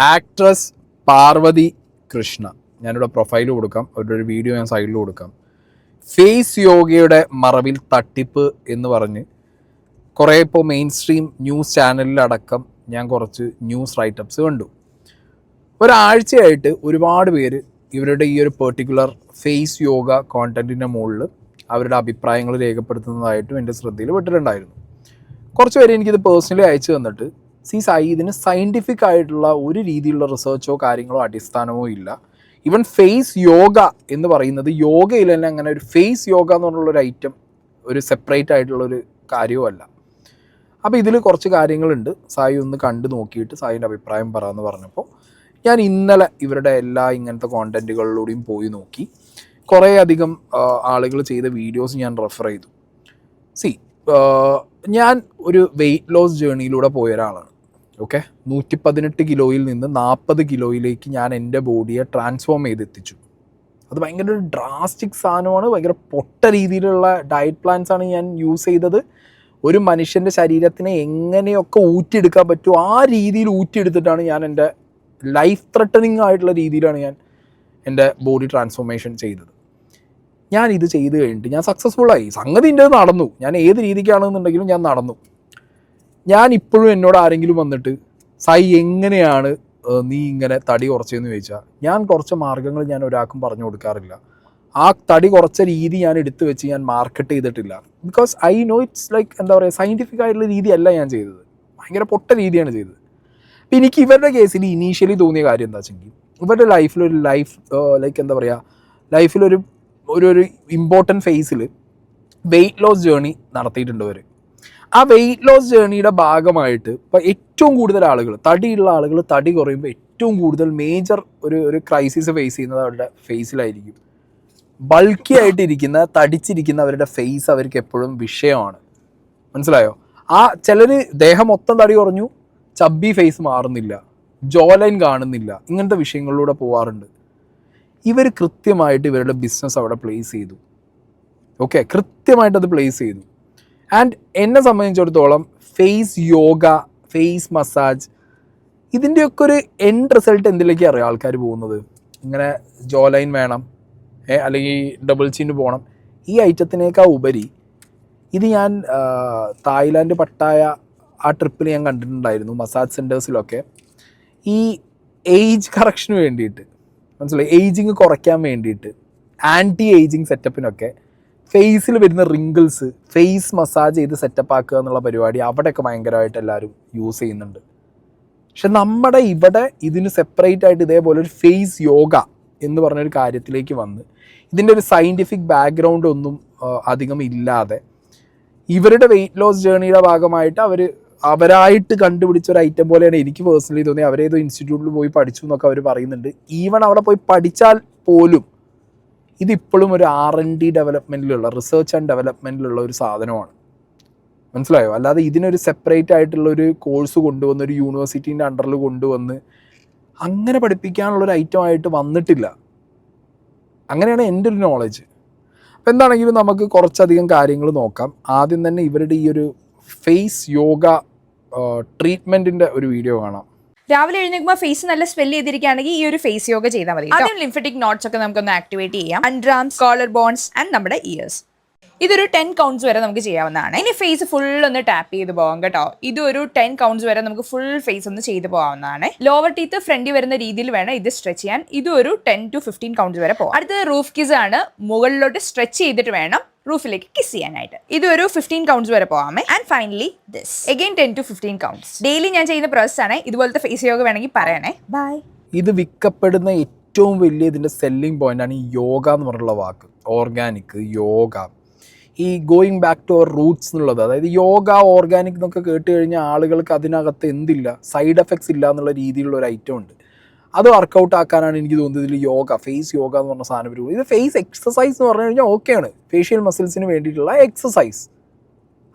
Actress Parvathi Krishna. ഞാനിവിടെ profile കൊടുക്കാം, അവരുടെ ഒരു വീഡിയോ ഞാൻ സൈഡിൽ കൊടുക്കാം. ഫേസ് യോഗയുടെ മറവിൽ തട്ടിപ്പ് എന്ന് പറഞ്ഞ് കുറേ ഇപ്പോൾ മെയിൻ സ്ട്രീം ന്യൂസ് ചാനലിലടക്കം ഞാൻ കുറച്ച് ന്യൂസ് റൈറ്റപ്സ് കണ്ടു. ഒരാഴ്ചയായിട്ട് ഒരുപാട് പേര് ഇവരുടെ ഈ ഒരു പെർട്ടിക്കുലർ ഫേസ് യോഗ കോണ്ടൻറ്റിൻ്റെ മുകളിൽ അവരുടെ അഭിപ്രായങ്ങൾ രേഖപ്പെടുത്തുന്നതായിട്ടും എൻ്റെ ശ്രദ്ധയിൽ പെട്ടിട്ടുണ്ടായിരുന്നു. കുറച്ച് പേര് എനിക്കിത് പേഴ്സണലി അയച്ചു തന്നിട്ട് സായി, ഇതിന് സയൻറ്റിഫിക് ആയിട്ടുള്ള ഒരു രീതിയിലുള്ള റിസർച്ചോ കാര്യങ്ങളോ അടിസ്ഥാനമോ ഇല്ല. ഈവൻ ഫേസ് യോഗ എന്ന് പറയുന്നത് യോഗയിൽ തന്നെ അങ്ങനെ ഒരു ഫേസ് യോഗ എന്ന് പറഞ്ഞുള്ളൊരു ഐറ്റം ഒരു സെപ്പറേറ്റ് ആയിട്ടുള്ളൊരു കാര്യവുമല്ല. അപ്പോൾ ഇതിൽ കുറച്ച് കാര്യങ്ങളുണ്ട്, സായി ഒന്ന് കണ്ടു നോക്കിയിട്ട് സായിൻ്റെ അഭിപ്രായം പറയാമെന്ന് പറഞ്ഞപ്പോൾ ഞാൻ ഇന്നലെ ഇവരുടെ എല്ലാ ഇങ്ങനത്തെ കോണ്ടൻറ്റുകളിലൂടെയും പോയി നോക്കി. കുറേ അധികം ആളുകൾ ചെയ്ത വീഡിയോസ് ഞാൻ റെഫർ ചെയ്തു. ഞാൻ ഒരു വെയ്റ്റ് ലോസ് ജേണിയിലൂടെ പോയ ഒരാളാണ്. ഓക്കെ, 118 കിലോയിൽ നിന്ന് 40 കിലോയിലേക്ക് ഞാൻ എൻ്റെ ബോഡിയെ ട്രാൻസ്ഫോം ചെയ്തെത്തിച്ചു. അത് ഭയങ്കര ഒരു ഡ്രാസ്റ്റിക് സാധനമാണ്. ഭയങ്കര പൊട്ട രീതിയിലുള്ള ഡയറ്റ് പ്ലാൻസാണ് ഞാൻ യൂസ് ചെയ്തത്. ഒരു മനുഷ്യൻ്റെ ശരീരത്തിനെ എങ്ങനെയൊക്കെ ഊറ്റിയെടുക്കാൻ പറ്റുമോ ആ രീതിയിൽ ഊറ്റിയെടുത്തിട്ടാണ് ഞാൻ എൻ്റെ ലൈഫ് ത്രെട്ടനിങ് ആയിട്ടുള്ള രീതിയിലാണ് ഞാൻ എൻ്റെ ബോഡി ട്രാൻസ്ഫോർമേഷൻ ചെയ്തത്. ഞാൻ ഇത് ചെയ്ത് കഴിഞ്ഞിട്ട് ഞാൻ സക്സസ്ഫുള്ളായി. സംഗതി എൻ്റെ നടന്നു. ഞാൻ ഏത് രീതിക്കാണെന്നുണ്ടെങ്കിലും ഞാൻ നടന്നു. ഞാൻ ഇപ്പോഴും എന്നോട് ആരെങ്കിലും വന്നിട്ട് സായി എങ്ങനെയാണ് നീ ഇങ്ങനെ തടി കുറച്ചതെന്ന് ചോദിച്ചാൽ ഞാൻ കുറച്ച് മാർഗ്ഗങ്ങൾ ഞാൻ ഒരാൾക്കും പറഞ്ഞു കൊടുക്കാറില്ല. ആ തടി കുറച്ച രീതി ഞാൻ എടുത്തു വെച്ച് ഞാൻ മാർക്കറ്റ് ചെയ്തിട്ടില്ല. Because I know it's like എന്താ പറയുക, സയൻറ്റിഫിക് ആയിട്ടുള്ള രീതിയല്ല ഞാൻ ചെയ്തത്. ഭയങ്കര പൊട്ട രീതിയാണ് ചെയ്തത്. അപ്പോൾ എനിക്ക് ഇവരുടെ കേസിൽ ഇനീഷ്യലി തോന്നിയ കാര്യം എന്താ വെച്ചെങ്കിൽ, ഇവരുടെ ലൈഫിലൊരു ലൈക്ക് എന്താ പറയുക, ലൈഫിലൊരു ഒരു ഇമ്പോർട്ടൻറ്റ് ഫേസിൽ വെയ്റ്റ് ലോസ് ജേണി നടത്തിയിട്ടുണ്ട് അവർ. ആ വെയ്റ്റ് ലോസ് ജേണിയുടെ ഭാഗമായിട്ട് ഇപ്പോൾ ഏറ്റവും കൂടുതൽ ആളുകൾ, തടിയുള്ള ആളുകൾ തടി കുറയുമ്പോൾ ഏറ്റവും കൂടുതൽ മേജർ ഒരു ക്രൈസിസ് ഫേസ് ചെയ്യുന്നത് അവരുടെ ഫേസിലായിരിക്കും. ബൾക്കി ആയിട്ടിരിക്കുന്ന തടിച്ചിരിക്കുന്ന അവരുടെ ഫേസ് അവർക്ക് എപ്പോഴും വിഷയമാണ്. മനസ്സിലായോ? ആ ചിലർ ദേഹം മൊത്തം തടി കുറഞ്ഞു, ചബ്ബി ഫേസ് മാറുന്നില്ല, ജോ ലൈൻ കാണുന്നില്ല, ഇങ്ങനത്തെ വിഷയങ്ങളിലൂടെ പോവാറുണ്ട്. ഇവർ കൃത്യമായിട്ട് ഇവരുടെ ബിസിനസ് അവിടെ പ്ലേസ് ചെയ്തു. ഓക്കെ, കൃത്യമായിട്ട് അത് പ്ലേസ് ചെയ്തു. ആൻഡ് എന്നെ സംബന്ധിച്ചിടത്തോളം ഫേസ് യോഗ, ഫേസ് മസാജ്, ഇതിൻ്റെയൊക്കെ ഒരു എൻഡ് റിസൾട്ട് എന്തിലേക്ക് അറിയാം ആൾക്കാർ പോകുന്നത്? ഇങ്ങനെ ജോ ലൈൻ വേണം, അല്ലെങ്കിൽ ഡബിൾ ചിന്ന് പോകണം. ഈ ഐറ്റത്തിനേക്കാൾ ഉപരി ഇത് ഞാൻ തായ്ലാൻഡ് പട്ടായ ആ ട്രിപ്പിൽ ഞാൻ കണ്ടിട്ടുണ്ടായിരുന്നു. മസാജ് സെൻറ്റേഴ്സിലൊക്കെ ഈ ഏജ് കറക്ഷന് വേണ്ടിയിട്ട്, മനസ്സിലായി, ഏജിങ് കുറയ്ക്കാൻ വേണ്ടിയിട്ട്, ആൻറ്റി ഏജിങ് സെറ്റപ്പിനൊക്കെ ഫേസിൽ വരുന്ന റിങ്കിൾസ് ഫേസ് മസാജ് ചെയ്ത് സെറ്റപ്പ് ആക്കുക എന്നുള്ള പരിപാടി അവിടെയൊക്കെ ഭയങ്കരമായിട്ട് എല്ലാവരും യൂസ് ചെയ്യുന്നുണ്ട്. പക്ഷെ നമ്മുടെ ഇവിടെ ഇതിന് സെപ്പറേറ്റ് ആയിട്ട് ഇതേപോലെ ഒരു ഫേസ് യോഗ എന്ന് പറഞ്ഞൊരു കാര്യത്തിലേക്ക് വന്ന് ഇതിൻ്റെ ഒരു സയൻറ്റിഫിക് ബാക്ക്ഗ്രൗണ്ട് ഒന്നും അധികം ഇല്ലാതെ ഇവരുടെ വെയ്റ്റ് ലോസ് ജേണിയുടെ ഭാഗമായിട്ട് അവരായിട്ട് കണ്ടുപിടിച്ച ഒരു ഐറ്റം പോലെയാണ് എനിക്ക് പേഴ്സണലി തോന്നി. അവരേതോ ഇൻസ്റ്റിറ്റ്യൂട്ടിൽ പോയി പഠിച്ചു എന്നൊക്കെ അവർ പറയുന്നുണ്ട്. ഈവൺ അവിടെ പോയി പഠിച്ചാൽ പോലും ഇതിപ്പോഴും ഒരു R&D ഡെവലപ്മെൻറ്റിലുള്ള, റിസർച്ച് ആൻഡ് ഡെവലപ്മെൻറ്റിലുള്ള ഒരു സാധനമാണ്. മനസ്സിലായോ? അല്ലാതെ ഇതിനൊരു സെപ്പറേറ്റ് ആയിട്ടുള്ള ഒരു കോഴ്സ് കൊണ്ടുവന്ന് ഒരു യൂണിവേഴ്സിറ്റീൻ്റെ അണ്ടറിൽ കൊണ്ടുവന്ന് അങ്ങനെ പഠിപ്പിക്കാനുള്ളൊരു ഐറ്റമായിട്ട് വന്നിട്ടില്ല. അങ്ങനെയാണ് എൻ്റെ ഒരു നോളജ്. അപ്പോൾ എന്താണെങ്കിലും നമുക്ക് കുറച്ചധികം കാര്യങ്ങൾ നോക്കാം. ആദ്യം തന്നെ ഇവരുടെ ഈ ഒരു ഫേസ് യോഗ ട്രീറ്റ്മെൻറ്റിൻ്റെ ഒരു വീഡിയോ കാണാം. രാവിലെ എഴുന്നേൽക്കുമ്പോൾ ഫേസ് നല്ല സ്മെല് ചെയ്തിരിക്കുകയാണെങ്കിൽ ഈ ഒരു ഫേസ് യോഗ ചെയ്താൽ മതി. ആദ്യം ലിംഫറ്റിക് നോട്ട്സ് ഒക്കെ നമുക്കൊന്ന് ആക്ടിവേറ്റ് ചെയ്യാം. അൺഡ്രാംസ്, കോളർ ബോൺസ് ആൻഡ് നമ്മുടെ ഇയേഴ്സ്. ഇതൊരു 10 കൗണ്ട്സ് വരെ നമുക്ക് ചെയ്യാവുന്നതാണ്. ഇനി ഫേസ് ഫുൾ ഒന്ന് ടാപ്പ് ചെയ്ത് പോകാം കേട്ടോ. ഇതൊരു 10 കൗണ്ട്സ് വരെ നമുക്ക് ഫുൾ ഫേസ് ഒന്ന് ചെയ്ത് പോകാവുന്നതാണ്. ലോവർ ടീത്ത് ഫ്രണ്ടിൽ വരുന്ന രീതിയിൽ വേണം ഇത് സ്ട്രെച്ച് ചെയ്യാൻ. ഇതൊരു 10 to 15 കൗണ്ട്സ് വരെ പോകാം. അടുത്തത് റൂഫ് കിസ് ആണ്. മുകളിലോട്ട് സ്ട്രെച്ച് ചെയ്തിട്ട് വേണം റൂഫിലേക്ക് കിസ് ചെയ്യാനായിട്ട്. ഇതൊരു 15 കൗണ്ട്സ് വരെ പോകാമേ. And finally this again 10 to 15 counts. Daily ഞാൻ ചെയ്യുന്ന പ്രോസസ് ആണ്. ഇതുപോലത്തെ ഫേസ് യോഗ വേണമെങ്കിൽ പറയണേ. ബൈ. ഇത് വിൽക്കപ്പെടുന്ന ഏറ്റവും വലിയ ഇതിൻ്റെ സെല്ലിംഗ് പോയിന്റാണ് ഈ യോഗ എന്ന് പറഞ്ഞുള്ള വാക്ക്. ഓർഗാനിക് യോഗ, ഈ going back to our roots എന്നുള്ളത്. അതായത് യോഗ ഓർഗാനിക് എന്നൊക്കെ കേട്ട് കഴിഞ്ഞാൽ ആളുകൾക്ക് അതിനകത്ത് എന്തില്ല, സൈഡ് എഫക്ട്സ് ഇല്ല എന്നുള്ള രീതിയിലുള്ള ഒരു ഐറ്റം ഉണ്ട്. അത് വർക്കൗട്ട് ആക്കാനാണ് എനിക്ക് തോന്നുന്നത് ഇതിൽ യോഗ, ഫേസ് യോഗ എന്ന് പറഞ്ഞ സാധനം വരും. ഇത് ഫേസ് എക്സസൈസ് എന്ന് പറഞ്ഞു കഴിഞ്ഞാൽ ഓക്കെയാണ്, ഫേഷ്യൽ മസിൽസിന് വേണ്ടിയിട്ടുള്ള എക്സസൈസ്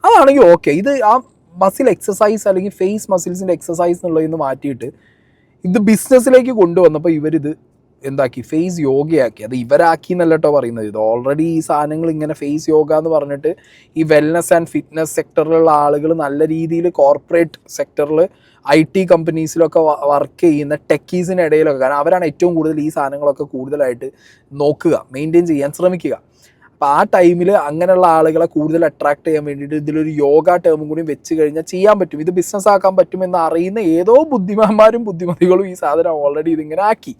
അതാണെങ്കിൽ ഓക്കെ. ഇത് ആ മസിൽ എക്സസൈസ് അല്ലെങ്കിൽ ഫേസ് മസിൽസിൻ്റെ എക്സസൈസ് എന്നുള്ളതിൽ നിന്ന് മാറ്റിയിട്ട് ഇത് ബിസിനസ്സിലേക്ക് കൊണ്ടുവന്നപ്പോൾ ഇവരിത് എന്താക്കി, ഫേസ് യോഗയാക്കി. അത് ഇവരാക്കി എന്നല്ല കേട്ടോ പറയുന്നത്. ഇത് ഓൾറെഡി ഈ സാധനങ്ങൾ ഇങ്ങനെ ഫേസ് യോഗ എന്ന് പറഞ്ഞിട്ട് ഈ വെൽനസ് ആൻഡ് ഫിറ്റ്നസ് സെക്ടറിലുള്ള ആളുകൾ നല്ല രീതിയിൽ കോർപ്പറേറ്റ് സെക്ടറിൽ IT കമ്പനീസിലൊക്കെ വർക്ക് ചെയ്യുന്ന ടെക്കീസിൻ്റെ ഇടയിലൊക്കെ, കാരണം അവരാണ് ഏറ്റവും കൂടുതൽ ഈ സാധനങ്ങളൊക്കെ കൂടുതലായിട്ട് നോക്കുക, മെയിൻറ്റെയിൻ ചെയ്യാൻ ശ്രമിക്കുക. അപ്പോൾ ആ ടൈമിൽ അങ്ങനെയുള്ള ആളുകളെ കൂടുതൽ അട്രാക്ട് ചെയ്യാൻ വേണ്ടിയിട്ട് ഇതിലൊരു യോഗ ടേമും കൂടി വെച്ച് കഴിഞ്ഞാൽ ചെയ്യാൻ പറ്റും, ഇത് ബിസിനസ് ആക്കാൻ പറ്റുമെന്ന് അറിയുന്ന ഏതോ ബുദ്ധിമാന്മാരും ബുദ്ധിമതികളും ഈ സാധനം ഓൾറെഡി ഇതിങ്ങനെ ആക്കി.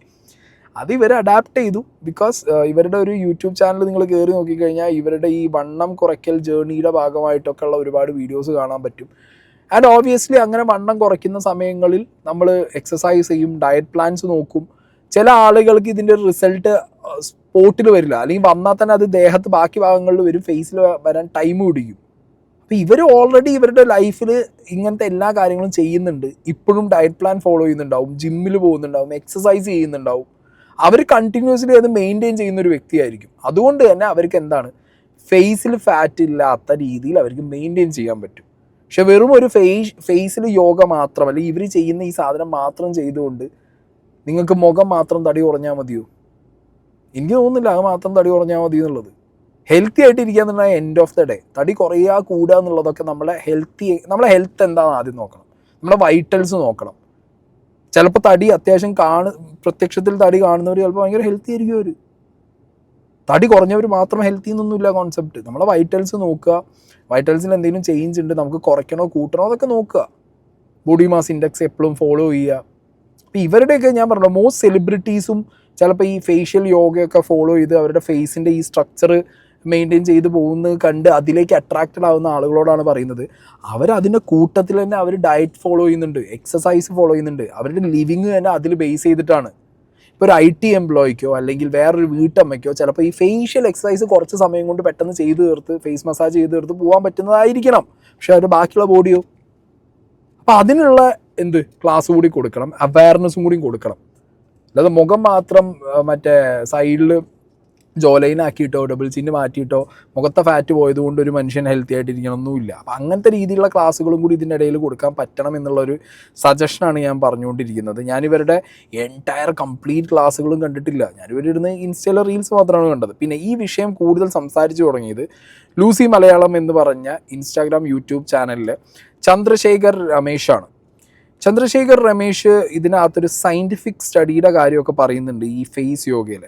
അത് ഇവർ അഡാപ്റ്റ് ചെയ്തു. ബിക്കോസ് ഇവരുടെ ഒരു യൂട്യൂബ് ചാനൽ നിങ്ങൾ കയറി നോക്കിക്കഴിഞ്ഞാൽ ഇവരുടെ ഈ വണ്ണം കുറയ്ക്കൽ ജേർണിയുടെ ഭാഗമായിട്ടൊക്കെ ഉള്ള ഒരുപാട് വീഡിയോസ് കാണാൻ പറ്റും. ആൻഡ് ഓബിയസ്ലി അങ്ങനെ വണ്ണം കുറയ്ക്കുന്ന സമയങ്ങളിൽ നമ്മൾ എക്സസൈസ് ചെയ്യും, ഡയറ്റ് പ്ലാൻസ് നോക്കും. ചില ആളുകൾക്ക് ഇതിൻ്റെ ഒരു റിസൾട്ട് സ്പോട്ടിൽ വരില്ല, അല്ലെങ്കിൽ വന്നാൽ തന്നെ അത് ദേഹത്ത് ബാക്കി ഭാഗങ്ങളിൽ വരും, ഫേസിൽ വരാൻ ടൈം പിടിക്കും. അപ്പോൾ ഇവർ ഓൾറെഡി ഇവരുടെ ലൈഫിൽ ഇങ്ങനത്തെ എല്ലാ കാര്യങ്ങളും ചെയ്യുന്നുണ്ട്, ഇപ്പോഴും ഡയറ്റ് പ്ലാൻ ഫോളോ ചെയ്യുന്നുണ്ടാവും, ജിമ്മിൽ പോകുന്നുണ്ടാവും, എക്സസൈസ് ചെയ്യുന്നുണ്ടാവും. അവർ കണ്ടിന്യൂസ്ലി അത് മെയിൻറ്റെയിൻ ചെയ്യുന്ന ഒരു വ്യക്തിയായിരിക്കും. അതുകൊണ്ട് തന്നെ അവർക്ക് എന്താണ്, ഫേസിൽ ഫാറ്റ് ഇല്ലാത്ത രീതിയിൽ അവർക്ക് മെയിൻറ്റെയിൻ ചെയ്യാൻ പറ്റും. പക്ഷെ വെറും ഒരു ഫേസിൽ യോഗ മാത്രമല്ല, ഇവർ ചെയ്യുന്ന ഈ സാധനം മാത്രം ചെയ്തുകൊണ്ട് നിങ്ങൾക്ക് മുഖം മാത്രം തടി കുറഞ്ഞാൽ മതിയോ? എനിക്ക് തോന്നുന്നില്ല അത് മാത്രം തടി കുറഞ്ഞാൽ മതി എന്നുള്ളത്. ഹെൽത്തി ആയിട്ട് ഇരിക്കുക എന്നുണ്ടെങ്കിൽ എൻഡ് ഓഫ് ദ ഡേ തടി കുറയുക കൂടുക എന്നുള്ളതൊക്കെ നമ്മളെ ഹെൽത്ത് എന്താണെന്ന് ആദ്യം നോക്കണം, നമ്മളെ വൈറ്റൽസ് നോക്കണം. ചിലപ്പോൾ തടി അത്യാവശ്യം പ്രത്യക്ഷത്തിൽ തടി കാണുന്നവർ ചിലപ്പോൾ ഭയങ്കര ഹെൽത്തി ആയിരിക്കും. അവർ തടി കുറഞ്ഞവർ മാത്രം ഹെൽത്തി എന്നൊന്നുമില്ല കോൺസെപ്റ്റ്. നമ്മളെ വൈറ്റൽസ് നോക്കുക, വൈറ്റൽസിൽ എന്തെങ്കിലും ചേഞ്ച് ഉണ്ട്, നമുക്ക് കുറയ്ക്കണോ കൂട്ടണോ അതൊക്കെ നോക്കുക. ബോഡി മാസ് ഇൻഡെക്സ് എപ്പോഴും ഫോളോ ചെയ്യുക. അപ്പോൾ ഇവരുടെയൊക്കെ ഞാൻ പറഞ്ഞല്ലോ, മോസ്റ്റ് സെലിബ്രിറ്റീസും ചിലപ്പോൾ ഈ ഫേഷ്യൽ യോഗയൊക്കെ ഫോളോ ചെയ്ത് അവരുടെ ഫേസിൻ്റെ ഈ സ്ട്രക്ചർ മെയിൻറ്റെയിൻ ചെയ്ത് പോകുന്നത് കണ്ട് അതിലേക്ക് അട്രാക്റ്റഡ് ആവുന്ന ആളുകളോടാണ് പറയുന്നത്. അവരതിൻ്റെ കൂട്ടത്തിൽ തന്നെ അവർ ഡയറ്റ് ഫോളോ ചെയ്യുന്നുണ്ട്, എക്സസൈസ് ഫോളോ ചെയ്യുന്നുണ്ട്, അവരുടെ ലിവിങ് തന്നെ അതിൽ ബേസ് ചെയ്തിട്ടാണ്. ഇപ്പോൾ ഒരു IT എംപ്ലോയിക്കോ അല്ലെങ്കിൽ വേറൊരു വീട്ടമ്മയ്ക്കോ ചിലപ്പോൾ ഈ ഫേഷ്യൽ എക്സസൈസ് കുറച്ച് സമയം കൊണ്ട് പെട്ടെന്ന് ചെയ്ത് തീർത്ത് ഫേസ് മസാജ് ചെയ്ത് തീർത്ത് പോകാൻ പറ്റുന്നതായിരിക്കണം. പക്ഷെ അവരുടെ ബാക്കിയുള്ള ബോഡിയോ? അപ്പോൾ അതിനുള്ള ക്ലാസ് കൂടി കൊടുക്കണം, അവയർനെസ്സും കൂടി കൊടുക്കണം. അല്ലാതെ മുഖം മാത്രം മറ്റേ സൈഡിൽ ജോലൈനാക്കിയിട്ടോ ഡബിൾ ചിന്ന് മാറ്റിയിട്ടോ മുഖത്തെ ഫാറ്റ് പോയതുകൊണ്ട് ഒരു മനുഷ്യൻ ഹെൽത്തി ആയിട്ടിരിക്കണമെന്നില്ല. അപ്പോൾ അങ്ങനത്തെ രീതിയിലുള്ള ക്ലാസ്സുകളും കൂടി ഇതിൻ്റെ ഇടയിൽ കൊടുക്കാൻ പറ്റണം എന്നുള്ളൊരു സജഷനാണ് ഞാൻ പറഞ്ഞുകൊണ്ടിരിക്കുന്നത്. ഞാനിവരുടെ എൻറ്റയർ കംപ്ലീറ്റ് ക്ലാസ്സുകളും കണ്ടിട്ടില്ല, ഞാനിവരിടുന്ന് ഇൻസ്റ്റയിലെ റീൽസ് മാത്രമാണ് കണ്ടത്. പിന്നെ ഈ വിഷയം കൂടുതൽ സംസാരിച്ചു തുടങ്ങിയത് ലൂസി മലയാളം എന്ന് പറഞ്ഞ ഇൻസ്റ്റാഗ്രാം യൂട്യൂബ് ചാനലിൽ ചന്ദ്രശേഖർ രമേശാണ്. ചന്ദ്രശേഖർ രമേശ് ഇതിനകത്തൊരു സയൻറ്റിഫിക് സ്റ്റഡിയുടെ കാര്യമൊക്കെ പറയുന്നുണ്ട് ഈ ഫേസ് യോഗയിൽ.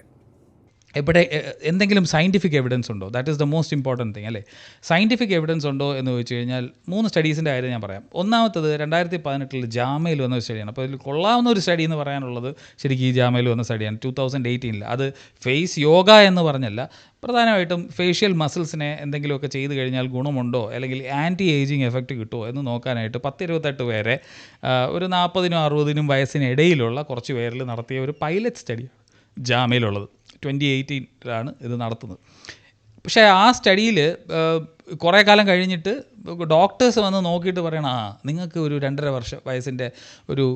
ഇവിടെ എന്തെങ്കിലും സയൻറ്റിഫിക് എവിഡൻസ് ഉണ്ടോ? That is the most important thing അല്ലേ. സയൻറ്റിഫിക് എവിഡൻസ് ഉണ്ടോ എന്ന് ചോദിച്ചു കഴിഞ്ഞാൽ 3 സ്റ്റഡീസിൻ്റെ കാര്യം ഞാൻ പറയാം. ഒന്നാമത്തത് 2018 ജാമയിൽ വന്ന ഒരു സ്റ്റഡിയാണ്. അപ്പോൾ ഇതിൽ കൊള്ളാവുന്ന ഒരു സ്റ്റഡി എന്ന് പറയാനുള്ളത് ശരിക്കും ഈ ജാമയിൽ വന്ന സ്റ്റഡിയാണ് 2018. അത് ഫേസ് യോഗ എന്ന് പറഞ്ഞല്ല, പ്രധാനമായിട്ടും ഫേഷ്യൽ മസിൽസിനെ എന്തെങ്കിലുമൊക്കെ ചെയ്ത് കഴിഞ്ഞാൽ ഗുണമുണ്ടോ അല്ലെങ്കിൽ ആൻറ്റി ഏജിങ് എഫക്റ്റ് കിട്ടുമോ എന്ന് നോക്കാനായിട്ട് 10-28 പേരെ ഒരു 40-നും 60-നും വയസ്സിനിടയിലുള്ള കുറച്ച് പേരിൽ നടത്തിയ ഒരു പൈലറ്റ് സ്റ്റഡിയാണ് ജാമയിലുള്ളത്. 2018 ഇത് നടത്തുന്നത്. പക്ഷേ ആ സ്റ്റഡിയിൽ കുറേ കാലം കഴിഞ്ഞിട്ട് ഡോക്ടേഴ്സ് വന്ന് നോക്കിയിട്ട് പറയണം, നിങ്ങൾക്ക് ഒരു 2.5 വയസ്സിൻ്റെ ഒരു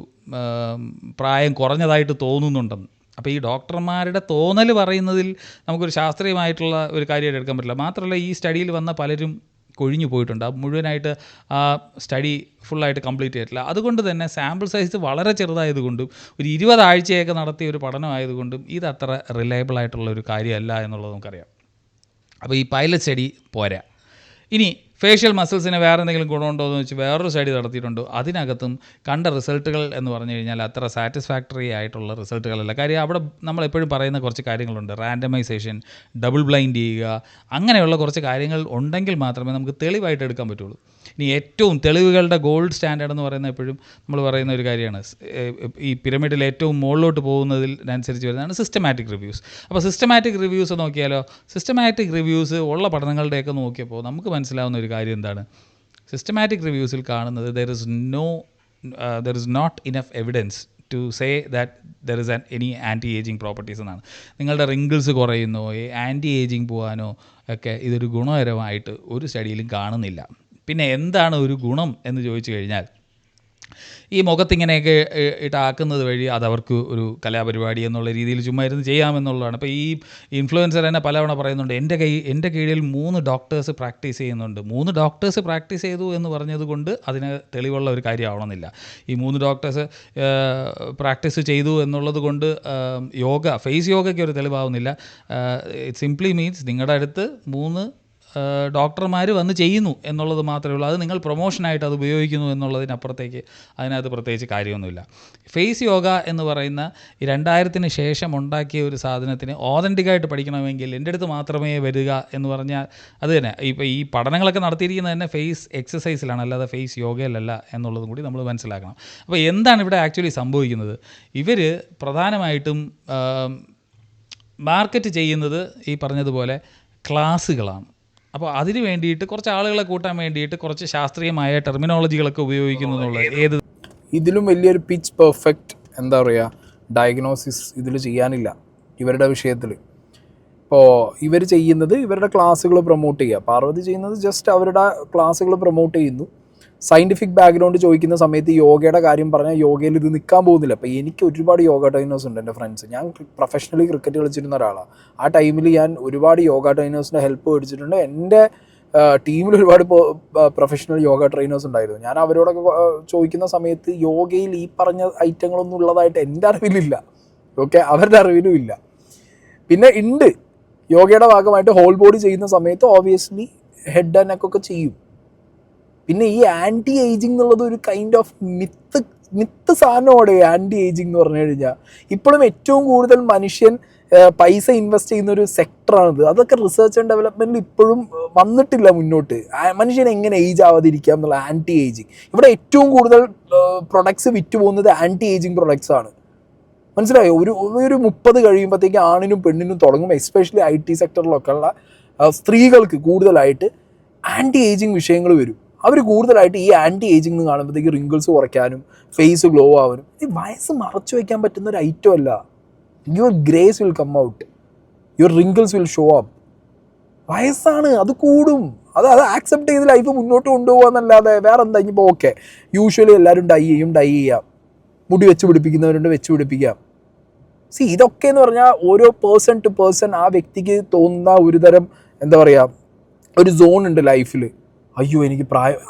പ്രായം കുറഞ്ഞതായിട്ട് തോന്നുന്നുണ്ടെന്ന്. അപ്പോൾ ഈ ഡോക്ടർമാരുടെ തോന്നൽ പറയുന്നതിൽ നമുക്കൊരു ശാസ്ത്രീയമായിട്ടുള്ള ഒരു കാര്യമായിട്ട് എടുക്കാൻ പറ്റില്ല. മാത്രമല്ല ഈ സ്റ്റഡിയിൽ വന്ന പലരും കൊഴിഞ്ഞു പോയിട്ടുണ്ട്. മുഴുവനായിട്ട് ആ സ്റ്റഡി ഫുള്ളായിട്ട് കംപ്ലീറ്റ് ചെയ്തിട്ടില്ല. അതുകൊണ്ട് തന്നെ സാമ്പിൾ സൈസ് വളരെ ചെറുതായതുകൊണ്ടും ഒരു 20 ആഴ്ചയൊക്കെ നടത്തിയ ഒരു പഠനമായതുകൊണ്ടും ഇത് അത്ര റിലയബിൾ ആയിട്ടുള്ള ഒരു കാര്യമല്ല എന്നുള്ളത് നമുക്കറിയാം. അപ്പോൾ ഈ പൈലറ്റ് സ്റ്റഡി പോരാ. ഇനി ഫേഷ്യൽ മസിൽസിന് വേറെ എന്തെങ്കിലും ഗുണമുണ്ടോ എന്ന് വെച്ച് വേറൊരു സ്റ്റഡി നടത്തിയിട്ടുണ്ടോ? അതിനകത്തും കണ്ട റിസൾട്ടുകൾ എന്ന് പറഞ്ഞു കഴിഞ്ഞാൽ അത്ര സാറ്റിസ്ഫാക്ടറി ആയിട്ടുള്ള റിസൾട്ടുകളല്ല. കാര്യം അവിടെ നമ്മളെപ്പോഴും പറയുന്ന കുറച്ച് കാര്യങ്ങളുണ്ട്. റാൻഡമൈസേഷൻ, ഡബിൾ ബ്ലൈൻഡ് ചെയ്യുക, അങ്ങനെയുള്ള കുറച്ച് കാര്യങ്ങൾ ഉണ്ടെങ്കിൽ മാത്രമേ നമുക്ക് തെളിവായിട്ട് എടുക്കാൻ പറ്റുള്ളൂ. ഇനി ഏറ്റവും തെളിവുകളുടെ ഗോൾഡ് സ്റ്റാൻഡേർഡ് എന്ന് പറയുന്നത് എപ്പോഴും നമ്മൾ പറയുന്ന ഒരു കാര്യമാണ്. ഈ പിരമിഡിൽ ഏറ്റവും മുകളിലോട്ട് പോകുന്നതിനനുസരിച്ച് വരുന്നതാണ് സിസ്റ്റമാറ്റിക് റിവ്യൂസ്. അപ്പോൾ സിസ്റ്റമാറ്റിക് റിവ്യൂസ് നോക്കിയാലോ, സിസ്റ്റമാറ്റിക് റിവ്യൂസ് ഉള്ള പഠനങ്ങളുടെയൊക്കെ നോക്കിയപ്പോൾ നമുക്ക് മനസ്സിലാവുന്ന ഒരു കാര്യം എന്താണ്? സിസ്റ്റമാറ്റിക് റിവ്യൂസിൽ കാണുന്നത് there is not enough evidence to say that there is any anti ageing properties എന്നാണ്. നിങ്ങളുടെ റിങ്കിൾസ് കുറയുന്നോ ആൻറ്റി ഏജിങ് പോകാനോ ഒക്കെ ഇതൊരു ഗുണകരമായിട്ട് ഒരു സ്റ്റഡിയിലും കാണുന്നില്ല. പിന്നെ എന്താണ് ഒരു ഗുണം എന്ന് ചോദിച്ചു കഴിഞ്ഞാൽ, ഈ മുഖത്തിങ്ങനെയൊക്കെ ഇട്ടാക്കുന്നത് വഴി അതവർക്ക് ഒരു കലാപരിപാടി എന്നുള്ള രീതിയിൽ ചുമ്മാ ഇരുന്ന് ചെയ്യാമെന്നുള്ളതാണ്. അപ്പോൾ ഈ ഇൻഫ്ലുവൻസർ തന്നെ പലവണ പറയുന്നുണ്ട്, എൻ്റെ കീഴിൽ 3 ഡോക്ടേഴ്സ് പ്രാക്ടീസ് ചെയ്യുന്നുണ്ട്. 3 ഡോക്ടേഴ്സ് പ്രാക്ടീസ് ചെയ്തു എന്ന് പറഞ്ഞതുകൊണ്ട് അതിന് തെളിവുള്ള ഒരു കാര്യമാവണമെന്നില്ല. ഈ 3 ഡോക്ടേഴ്സ് പ്രാക്ടീസ് ചെയ്തു എന്നുള്ളത് കൊണ്ട് ഫേസ് യോഗയ്ക്ക് ഒരു തെളിവാവുന്നില്ല. ഇറ്റ് സിംപ്ലി മീൻസ് നിങ്ങളുടെ അടുത്ത് 3 ഡോക്ടർമാർ വന്ന് ചെയ്യുന്നു എന്നുള്ളത് മാത്രമേ ഉള്ളൂ. അത് നിങ്ങൾ പ്രൊമോഷനായിട്ട് അത് ഉപയോഗിക്കുന്നു എന്നുള്ളതിനപ്പുറത്തേക്ക് അതിനകത്ത് പ്രത്യേകിച്ച് കാര്യമൊന്നുമില്ല. ഫേസ് യോഗ എന്ന് പറയുന്ന ഈ 2000-ന് ശേഷം ഉണ്ടാക്കിയ ഒരു സാധനത്തിന് ഓതൻറ്റിക്കായിട്ട് പഠിക്കണമെങ്കിൽ എൻ്റെ അടുത്ത് മാത്രമേ വരിക എന്ന് പറഞ്ഞാൽ അത് തന്നെ. ഇപ്പോൾ ഈ പഠനങ്ങളൊക്കെ നടത്തിയിരിക്കുന്നത് തന്നെ ഫേസ് എക്സസൈസിലാണ്, അല്ലാതെ ഫേസ് യോഗയിലല്ല എന്നുള്ളതും കൂടി നമ്മൾ മനസ്സിലാക്കണം. അപ്പോൾ എന്താണ് ഇവിടെ ആക്ച്വലി സംഭവിക്കുന്നത്? ഇവർ പ്രധാനമായിട്ടും മാർക്കറ്റ് ചെയ്യുന്നത് ഈ പറഞ്ഞതുപോലെ ക്ലാസ്സുകളാണ്. അപ്പോൾ അതിന് വേണ്ടിയിട്ട് കുറച്ച് ആളുകളെ കൂട്ടാൻ വേണ്ടിയിട്ട് കുറച്ച് ശാസ്ത്രീയമായ ടെർമിനോളജികളൊക്കെ ഉപയോഗിക്കുന്നു എന്നുള്ളത് ഇതിലും വലിയൊരു പിച്ച് പെർഫെക്റ്റ് എന്താ പറയുക ഡയഗ്നോസിസ് ഇതിൽ ചെയ്യാനില്ല ഇവരുടെ വിഷയത്തിൽ. ഇപ്പോൾ ഇവർ ചെയ്യുന്നത് ഇവരുടെ ക്ലാസ്സുകൾ പ്രൊമോട്ട് ചെയ്യുക. പാർവതി ചെയ്യുന്നത് ജസ്റ്റ് അവരുടെ ക്ലാസ്സുകൾ പ്രൊമോട്ട് ചെയ്യുന്നു. സയൻറ്റിഫിക് ബാക്ക്ഗ്രൗണ്ട് ചോദിക്കുന്ന സമയത്ത് യോഗയുടെ കാര്യം പറഞ്ഞാൽ യോഗയിൽ ഇത് നിൽക്കാൻ പോകുന്നില്ല. അപ്പോൾ എനിക്ക് ഒരുപാട് യോഗ ട്രെയിനേഴ്സ് ഉണ്ട് എൻ്റെ ഫ്രണ്ട്സ്. ഞാൻ പ്രൊഫഷണലി ക്രിക്കറ്റ് കളിച്ചിരുന്ന ഒരാളാണ്. ആ ടൈമിൽ ഞാൻ ഒരുപാട് യോഗ ട്രെയിനേഴ്സിൻ്റെ ഹെൽപ്പ് മേടിച്ചിട്ടുണ്ട്. എൻ്റെ ടീമിൽ ഒരുപാട് പ്രൊഫഷണൽ യോഗ ട്രെയിനേഴ്സ് ഉണ്ടായിരുന്നു. ഞാൻ അവരോടൊക്കെ ചോദിക്കുന്ന സമയത്ത് യോഗയിൽ ഈ പറഞ്ഞ ഐറ്റങ്ങളൊന്നും ഉള്ളതായിട്ട് എൻ്റെ അറിവിലില്ല. ഓക്കെ, അവരുടെ അറിവിലും ഇല്ല. പിന്നെ ഉണ്ട് യോഗയുടെ ഭാഗമായിട്ട് ഹോൾ ബോഡി ചെയ്യുന്ന സമയത്ത് ഓബിയസ്ലി ഹെഡ് ആൻഡ് നെക്ക് ഒക്കെ ചെയ്യും. പിന്നെ ഈ ആൻറ്റി ഏജിങ് എന്നുള്ളത് ഒരു കൈൻഡ് ഓഫ് മിത്ത് സാധനമാണ്. ആൻറ്റി ഏജിങ് എന്ന് പറഞ്ഞു കഴിഞ്ഞാൽ ഇപ്പോഴും ഏറ്റവും കൂടുതൽ മനുഷ്യൻ പൈസ ഇൻവെസ്റ്റ് ചെയ്യുന്ന ഒരു സെക്ടറാണിത്. അതൊക്കെ റിസർച്ച് ആൻഡ് ഡെവലപ്മെൻറ്റിൽ ഇപ്പോഴും വന്നിട്ടില്ല മുന്നോട്ട്. മനുഷ്യൻ എങ്ങനെ ഏജ് ആവാതിരിക്കാം എന്നുള്ള ആൻറ്റി ഏജിങ്. ഇവിടെ ഏറ്റവും കൂടുതൽ പ്രൊഡക്ട്സ് വിറ്റ് പോകുന്നത് ആൻറ്റി ഏജിങ് പ്രൊഡക്ട്സ് ആണ്. മനസ്സിലായോ? ഒരു 30 കഴിയുമ്പോഴത്തേക്ക് ആണിനും പെണ്ണിനും തുടങ്ങും. എസ്പെഷ്യലി IT സെക്ടറിലൊക്കെ ഉള്ള സ്ത്രീകൾക്ക് കൂടുതലായിട്ട് ആൻറ്റി ഏജിങ് വിഷയങ്ങൾ വരും. അവർ കൂടുതലായിട്ട് ഈ ആൻറ്റി ഏജിങ് എന്ന് കാണുമ്പോഴത്തേക്ക് റിങ്കിൾസ് കുറയ്ക്കാനും ഫേസ് ഗ്ലോ ആവാനും. ഈ വയസ്സ് മറച്ചു വയ്ക്കാൻ പറ്റുന്ന ഒരു ഐറ്റം അല്ല. Your greys will come out, your wrinkles will show up. വയസ്സാണ്, അത് കൂടും. അത് ആക്സെപ്റ്റ് ചെയ്ത് ലൈഫ് മുന്നോട്ട് കൊണ്ടുപോകാന്നല്ലാതെ വേറെ എന്താ. ഇനിയിപ്പോൾ ഓക്കെ, യൂഷ്വലി എല്ലാവരും ഡൈ ചെയ്യാം. മുടി വെച്ച് പിടിപ്പിക്കുന്നവരുണ്ട്, വെച്ച് പിടിപ്പിക്കാം. ഇതൊക്കെ എന്ന് പറഞ്ഞാൽ ഓരോ പേഴ്സൺ ടു പേഴ്സൺ ആ വ്യക്തിക്ക് തോന്നുന്ന ഒരുതരം എന്താ പറയുക ഒരു സോൺ ഉണ്ട് ലൈഫിൽ. അയ്യോ എനിക്ക്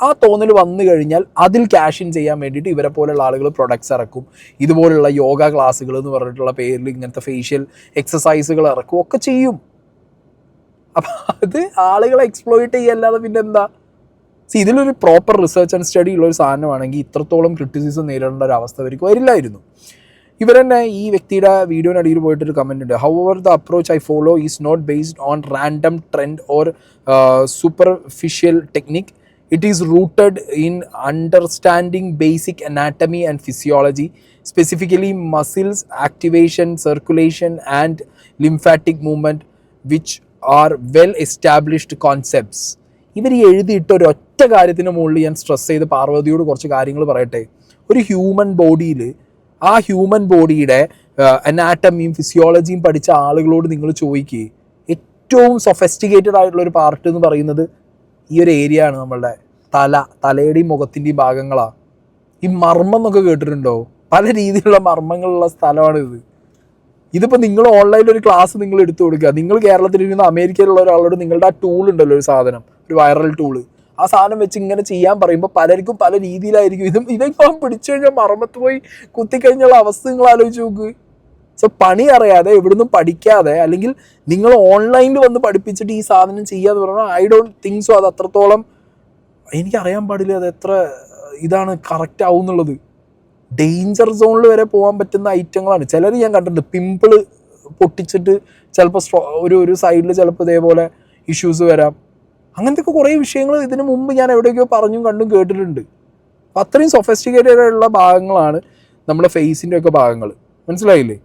ആ തോന്നൽ വന്നു കഴിഞ്ഞാൽ അതിൽ ക്യാഷ് ഇൻ ചെയ്യാൻ വേണ്ടിയിട്ട് ഇവരെ പോലെയുള്ള ആളുകൾ പ്രൊഡക്ട്സ് ഇറക്കും. ഇതുപോലുള്ള യോഗ ക്ലാസ്സുകൾ എന്ന് പറഞ്ഞിട്ടുള്ള പേരിൽ ഇങ്ങനത്തെ ഫേഷ്യൽ എക്സസൈസുകൾ ഇറക്കും, ഒക്കെ ചെയ്യും. അപ്പം അത് ആളുകളെ എക്സ്പ്ലോയിറ്റ് ചെയ്യല്ലാതെ പിന്നെ എന്താ. ഇതിലൊരു പ്രോപ്പർ റിസർച്ച് ആൻഡ് സ്റ്റഡി ഉള്ള ഒരു സാധനമാണെങ്കിൽ ഇത്രത്തോളം ക്രിറ്റിസിസം നേരിടേണ്ട ഒരു അവസ്ഥ അവർക്ക് വരില്ലായിരുന്നു. ഇവർ തന്നെ ഈ വ്യക്തിയുടെ വീഡിയോനടിയിൽ പോയിട്ടൊരു കമൻ്റ് ഉണ്ട്. However the approach I follow is not based on random trend or superficial technique. It is rooted in understanding basic anatomy and physiology, specifically muscles activation, circulation and lymphatic movement, which are well established concepts. ഇവർ ഈ എഴുതിയിട്ട് ഒരൊറ്റ കാര്യത്തിന് മുകളിൽ ഞാൻ stress ചെയ്ത് പാർവതിയോട് കുറച്ച് കാര്യങ്ങൾ പറയട്ടെ. ഒരു ഹ്യൂമൻ ബോഡിയിൽ ആ ഹ്യൂമൻ ബോഡിയുടെ അനാറ്റമിയും ഫിസിയോളജിയും പഠിച്ച ആളുകളോട് നിങ്ങൾ ചോദിക്കുക, ഏറ്റവും സൊഫിസ്റ്റിക്കേറ്റഡ് ആയിട്ടുള്ളൊരു പാർട്ട് എന്ന് പറയുന്നത് ഈ ഒരു ഏരിയ ആണ്. നമ്മളുടെ തലയുടെയും മുഖത്തിൻ്റെയും ഭാഗങ്ങളാണ്. ഈ മർമ്മം എന്നൊക്കെ കേട്ടിട്ടുണ്ടോ? പല രീതിയിലുള്ള മർമ്മങ്ങളുള്ള സ്ഥലമാണിത്. ഇതിപ്പോൾ നിങ്ങൾ ഓൺലൈനിൽ ഒരു ക്ലാസ് നിങ്ങൾ എടുത്തു കൊടുക്കുക. നിങ്ങൾ കേരളത്തിലിരുന്ന് അമേരിക്കയിലുള്ള ഒരാളോട് നിങ്ങളുടെ ആ ടൂൾ ഉണ്ടല്ലോ, ഒരു സാധനം, ഒരു വൈറൽ ടൂള്, ആ സാധനം വെച്ച് ഇങ്ങനെ ചെയ്യാൻ പറയുമ്പോൾ പലർക്കും പല രീതിയിലായിരിക്കും. ഇതൊക്കെ പിടിച്ചു കഴിഞ്ഞാൽ മർമ്മത്ത് പോയി കുത്തിക്കഴിഞ്ഞുള്ള അവസ്ഥ നിങ്ങൾ ആലോചിച്ച് നോക്ക്. പണി അറിയാതെ എവിടുന്നും പഠിക്കാതെ അല്ലെങ്കിൽ നിങ്ങൾ ഓൺലൈനിൽ വന്ന് പഠിപ്പിച്ചിട്ട് ഈ സാധനം ചെയ്യാന്ന് പറഞ്ഞാൽ ഐ ഡോണ്ട് തിങ്ക് സോ. അത് അത്രത്തോളം എനിക്കറിയാൻ പാടില്ല അത് എത്ര ഇതാണ് കറക്റ്റ് ആവും എന്നുള്ളത്. ഡേഞ്ചർ സോണിൽ വരെ പോകാൻ പറ്റുന്ന ഐറ്റങ്ങളാണ്. ചിലർ ഞാൻ കണ്ടിട്ടുണ്ട് പിമ്പിള് പൊട്ടിച്ചിട്ട് ചിലപ്പോൾ ഒരു സൈഡിൽ ചിലപ്പോൾ ഇതേപോലെ ഇഷ്യൂസ് വരാം. അങ്ങനത്തെ ഒക്കെ കുറേ വിഷയങ്ങൾ ഇതിനു മുമ്പ് ഞാൻ എവിടെയൊക്കെയോ പറഞ്ഞും കണ്ടും കേട്ടിട്ടുണ്ട്. അപ്പം അത്രയും സൊഫിസ്റ്റിക്കേറ്റഡ് ആയിട്ടുള്ള ഭാഗങ്ങളാണ് നമ്മുടെ ഫേസിൻ്റെ ഒക്കെ ഭാഗങ്ങൾ. മനസ്സിലായില്ലേ?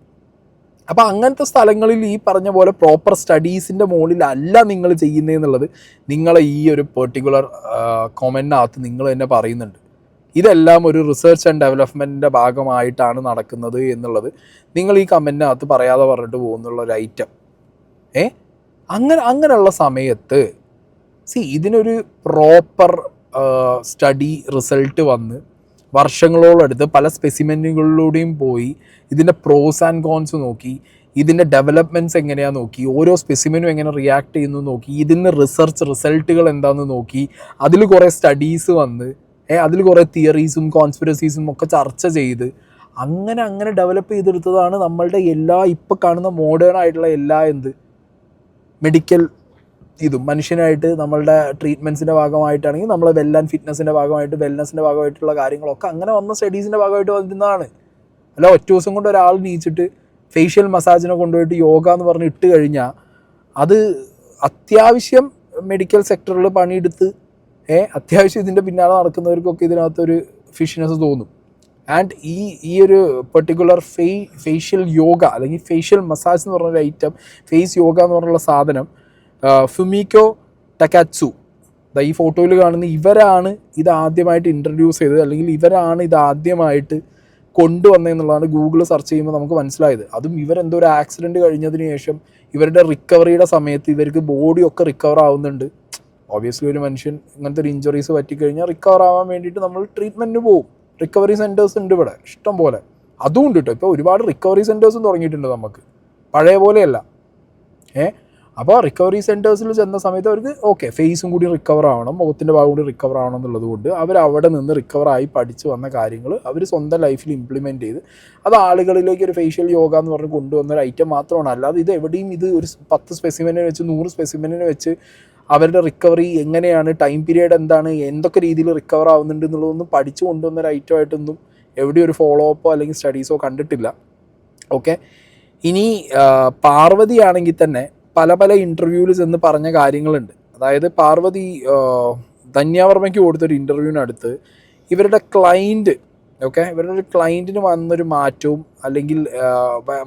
അപ്പോൾ അങ്ങനത്തെ സ്ഥലങ്ങളിൽ ഈ പറഞ്ഞ പോലെ പ്രോപ്പർ സ്റ്റഡീസിൻ്റെ മുകളിലല്ല നിങ്ങൾ ചെയ്യുന്നതെന്നുള്ളത് നിങ്ങളെ ഈ ഒരു പെർട്ടിക്കുലർ കൊമൻറ്റിനകത്ത് നിങ്ങൾ തന്നെ പറയുന്നുണ്ട്. ഇതെല്ലാം ഒരു റിസർച്ച് ആൻഡ് ഡെവലപ്മെൻറ്റിൻ്റെ ഭാഗമായിട്ടാണ് നടക്കുന്നത് എന്നുള്ളത് നിങ്ങൾ ഈ കമൻറ്റിനകത്ത് പറയാതെ പറഞ്ഞിട്ട് പോകുന്നുള്ളൊരു ഐറ്റം. അങ്ങനെയുള്ള സമയത്ത് ഇതിനൊരു പ്രോപ്പർ സ്റ്റഡി റിസൾട്ട് വന്ന് വർഷങ്ങളോളെടുത്ത് പല സ്പെസിമെനുകളിലൂടെയും പോയി ഇതിൻ്റെ പ്രോസ് ആൻഡ് കോൺസ് നോക്കി, ഇതിൻ്റെ ഡെവലപ്മെൻറ്റ്സ് എങ്ങനെയാണെന്ന് നോക്കി, ഓരോ സ്പെസിമെനും എങ്ങനെ റിയാക്ട് ചെയ്യുന്നു നോക്കി, ഇതിൻ്റെ റിസർച്ച് റിസൾട്ടുകൾ എന്താണെന്ന് നോക്കി, അതിൽ കുറേ സ്റ്റഡീസ് വന്ന് അതിൽ കുറേ തിയറീസും കോൺസ്പിറസീസും ഒക്കെ ചർച്ച ചെയ്ത് അങ്ങനെ ഡെവലപ്പ് ചെയ്തെടുത്തതാണ് നമ്മളുടെ എല്ലാ ഇപ്പോൾ കാണുന്ന മോഡേൺ ആയിട്ടുള്ള എല്ലാ മെഡിക്കൽ ഇതും മനുഷ്യനായിട്ട് നമ്മളുടെ ട്രീറ്റ്മെൻറ്റ്സിൻ്റെ ഭാഗമായിട്ടാണെങ്കിൽ നമ്മൾ വെൽ ആൻഡ് ഫിറ്റ്നസിൻ്റെ ഭാഗമായിട്ട് വെൽനെസ്സിൻ്റെ ഭാഗമായിട്ടുള്ള കാര്യങ്ങളൊക്കെ അങ്ങനെ വന്ന സ്റ്റഡീസിൻ്റെ ഭാഗമായിട്ട് വരുന്നതാണ്. അല്ല ഒറ്റ ദിവസം കൊണ്ട് ഒരാൾ നീച്ചിട്ട് ഫേഷ്യൽ മസാജിനെ കൊണ്ടുപോയിട്ട് യോഗ എന്ന് പറഞ്ഞ് ഇട്ട് കഴിഞ്ഞാൽ അത് അത്യാവശ്യം മെഡിക്കൽ സെക്ടറിൽ പണിയെടുത്ത് അത്യാവശ്യം ഇതിൻ്റെ പിന്നാലെ നടക്കുന്നവർക്കൊക്കെ ഇതിനകത്തൊരു ഫിഷ്നെസ് തോന്നും. ആൻഡ് ഈ ഒരു പെർട്ടിക്കുലർ ഫേഷ്യൽ യോഗ അല്ലെങ്കിൽ ഫേഷ്യൽ മസാജ് എന്ന് പറഞ്ഞൊരു ഐറ്റം, ഫേസ് യോഗ എന്ന് പറഞ്ഞുള്ള സാധനം ഫുമിക്കോ ടക്കാറ്റ്സു, ഈ ഫോട്ടോയിൽ കാണുന്ന ഇവരാണ് ഇത് ആദ്യമായിട്ട് ഇൻട്രൊഡ്യൂസ് ചെയ്തത്, അല്ലെങ്കിൽ ഇവരാണ് ഇത് ആദ്യമായിട്ട് കൊണ്ടുവന്നതെന്നുള്ളതാണ് ഗൂഗിൾ സെർച്ച് ചെയ്യുമ്പോൾ നമുക്ക് മനസ്സിലായത്. അതും ഇവരെന്തോ ഒരു ആക്സിഡൻറ്റ് കഴിഞ്ഞതിന് ശേഷം ഇവരുടെ റിക്കവറിയുടെ സമയത്ത് ഇവർക്ക് ബോഡിയൊക്കെ റിക്കവർ ആവുന്നുണ്ട്. ഓബിയസ്ലി ഒരു മനുഷ്യൻ ഇങ്ങനത്തെ ഒരു ഇഞ്ചുറീസ് പറ്റിക്കഴിഞ്ഞാൽ റിക്കവർ ആവാൻ വേണ്ടിയിട്ട് നമ്മൾ ട്രീറ്റ്മെൻറ്റിന് പോകും. റിക്കവറി സെൻറ്റേഴ്സ് ഉണ്ട് ഇവിടെ ഇഷ്ടം പോലെ. അതും ഉണ്ട് കേട്ടോ, ഇപ്പോൾ ഒരുപാട് റിക്കവറി സെൻറ്റേഴ്സും തുടങ്ങിയിട്ടുണ്ട് നമുക്ക്, പഴയ പോലെയല്ല. അപ്പോൾ റിക്കവറി സെൻറ്റേഴ്സിൽ ചെന്ന സമയത്ത് അവർക്ക് ഓക്കെ ഫേസും കൂടി റിക്കവർ ആവണം, മുഖത്തിൻ്റെ ഭാഗം കൂടി റിക്കവർ ആവണം എന്നുള്ളത് കൊണ്ട് അവർ അവിടെ നിന്ന് റിക്കവറായി പഠിച്ച് വന്ന കാര്യങ്ങൾ അവർ സ്വന്തം ലൈഫിൽ ഇംപ്ലിമെൻറ്റ് ചെയ്ത് അത് ആളുകളിലേക്ക് ഒരു ഫേഷ്യൽ യോഗ എന്ന് പറഞ്ഞ് കൊണ്ടുവന്ന ഒരു ഐറ്റം മാത്രമാണ്. അല്ലാതെ ഇത് എവിടെയും ഇത് ഒരു 10 സ്പെസിമെനെ വെച്ച് 100 സ്പെസിമെനെ വെച്ച് അവരുടെ റിക്കവറി എങ്ങനെയാണ്, ടൈം പീരീഡ് എന്താണ്, എന്തൊക്കെ രീതിയിൽ റിക്കവർ ആവുന്നുണ്ട് എന്നുള്ളതൊന്നും പഠിച്ചു കൊണ്ടുവന്നൊരു ഐറ്റമായിട്ടൊന്നും എവിടെയും ഒരു ഫോളോ അപ്പോ അല്ലെങ്കിൽ സ്റ്റഡീസോ കണ്ടിട്ടില്ല. ഓക്കെ, ഇനി പാർവതി ആണെങ്കിൽ തന്നെ പല പല ഇൻ്റർവ്യൂവിൽ ചെന്ന് പറഞ്ഞ കാര്യങ്ങളുണ്ട്. അതായത് പാർവതി ധന്യാവർമ്മയ്ക്ക് കൊടുത്തൊരു ഇൻ്റർവ്യൂവിനടുത്ത് ഇവരുടെ ക്ലൈൻറ്റ് ഇവരുടെ ഒരു ക്ലൈൻറ്റിന് വന്നൊരു മാറ്റവും അല്ലെങ്കിൽ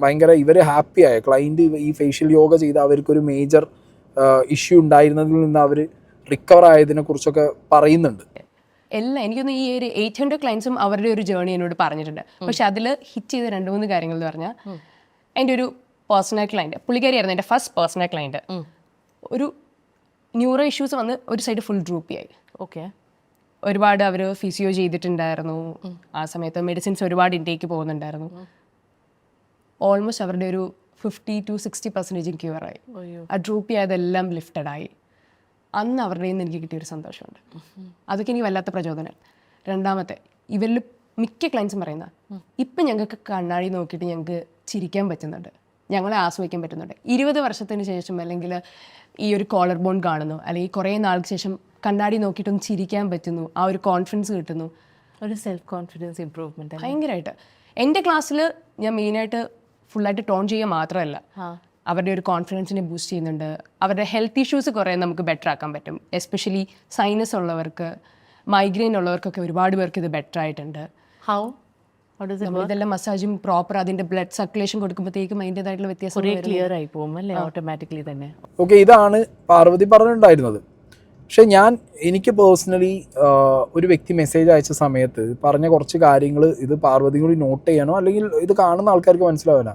ഭയങ്കര ഇവർ ഹാപ്പിയായ ക്ലൈൻറ്റ് ഈ ഫേഷ്യൽ യോഗ ചെയ്ത് അവർക്കൊരു മേജർ ഇഷ്യൂ ഉണ്ടായിരുന്നതിൽ നിന്ന് അവർ റിക്കവർ ആയതിനെ കുറിച്ചൊക്കെ പറയുന്നുണ്ട്. എല്ലാം എനിക്കൊന്ന് ഈ ഒരു 800 ക്ലയൻസും അവരുടെ ഒരു ജേർണി എന്നോട് പറഞ്ഞിട്ടുണ്ട്. പക്ഷെ അതിൽ ഹിറ്റ് ചെയ്ത 2-3 കാര്യങ്ങൾ എന്ന് പറഞ്ഞാൽ എൻ്റെ ഒരു പേഴ്സണൽ ക്ലയൻറ്റ്, പുള്ളിക്കാരിയായിരുന്നു എൻ്റെ ഫസ്റ്റ് പേഴ്സണൽ ക്ലയൻറ്റ്. ഒരു ന്യൂറോ ഇഷ്യൂസ് വന്ന് ഒരു സൈഡ് ഫുൾ ഡ്രൂപ്പിയായി. ഓക്കെ, ഒരുപാട് അവർ ഫിസിയോ ചെയ്തിട്ടുണ്ടായിരുന്നു. ആ സമയത്ത് മെഡിസിൻസ് ഒരുപാട് ഇൻടേക്ക് പോകുന്നുണ്ടായിരുന്നു. ഓൾമോസ്റ്റ് അവരുടെ ഒരു 50 to 60% ക്യൂറായി. ആ ഡ്രൂപ്പി ആയതെല്ലാം ലിഫ്റ്റഡായി. അന്ന് അവരുടെ നിന്ന് എനിക്ക് കിട്ടിയൊരു സന്തോഷമുണ്ട്. അതൊക്കെ എനിക്ക് വല്ലാത്ത പ്രചോദനം. രണ്ടാമത്തെ, ഇവരിൽ മിക്ക ക്ലയൻസും പറയുന്ന ഇപ്പം ഞങ്ങൾക്ക് കണ്ണാടി നോക്കിയിട്ട് ഞങ്ങൾക്ക് ചിരിക്കാൻ പറ്റുന്നുണ്ട്, ഞങ്ങളെ ആസ്വദിക്കാൻ പറ്റുന്നുണ്ട്. 20 വർഷത്തിന് ശേഷം അല്ലെങ്കിൽ ഈ ഒരു കോളർ ബോൺ കാണുന്നു, അല്ലെങ്കിൽ കുറേ നാൾക്ക് ശേഷം കണ്ണാടി നോക്കിയിട്ടൊന്ന് ചിരിക്കാൻ പറ്റുന്നു, ആ ഒരു കോൺഫിഡൻസ് കിട്ടുന്നു. ഒരു സെൽഫ് കോൺഫിഡൻസ് ഇമ്പ്രൂവ്മെൻറ്റ് ഭയങ്കരമായിട്ട്. എൻ്റെ ക്ലാസ്സിൽ ഞാൻ മെയിനായിട്ട് ഫുള്ളായിട്ട് ടോൺ ചെയ്യുക മാത്രമല്ല, അവരുടെ ഒരു കോൺഫിഡൻസിനെ ബൂസ്റ്റ് ചെയ്യുന്നുണ്ട്. അവരുടെ ഹെൽത്ത് ഇഷ്യൂസ് കുറേ നമുക്ക് ബെറ്റർ ആക്കാൻ പറ്റും. എസ്പെഷ്യലി സൈനസ് ഉള്ളവർക്ക്, മൈഗ്രെയിൻ ഉള്ളവർക്കൊക്കെ ഒരുപാട് പേർക്ക് ഇത് ബെറ്റർ ആയിട്ടുണ്ട്. ഇതെല്ലാം മസാജും പ്രോപ്പർ അതിൻ്റെ ബ്ലഡ് സർക്കുലേഷൻ കൊടുക്കുമ്പോഴത്തേക്കും അതിൻ്റെതായിട്ടുള്ള വ്യത്യാസം ക്ലിയർ ആയി പോകും അല്ലേ, ഓട്ടോമാറ്റിക്കലി തന്നെ. ഓക്കെ, ഇതാണ് പാർവതി പറഞ്ഞിട്ടുണ്ടായിരുന്നത്. പക്ഷെ എനിക്ക് പേഴ്സണലി ഒരു വ്യക്തി മെസ്സേജ് അയച്ച സമയത്ത് പറഞ്ഞ കുറച്ച് കാര്യങ്ങൾ ഇത് പാർവതി കൂടി നോട്ട് ചെയ്യണോ അല്ലെങ്കിൽ ഇത് കാണുന്ന ആൾക്കാർക്ക് മനസ്സിലാവില്ല.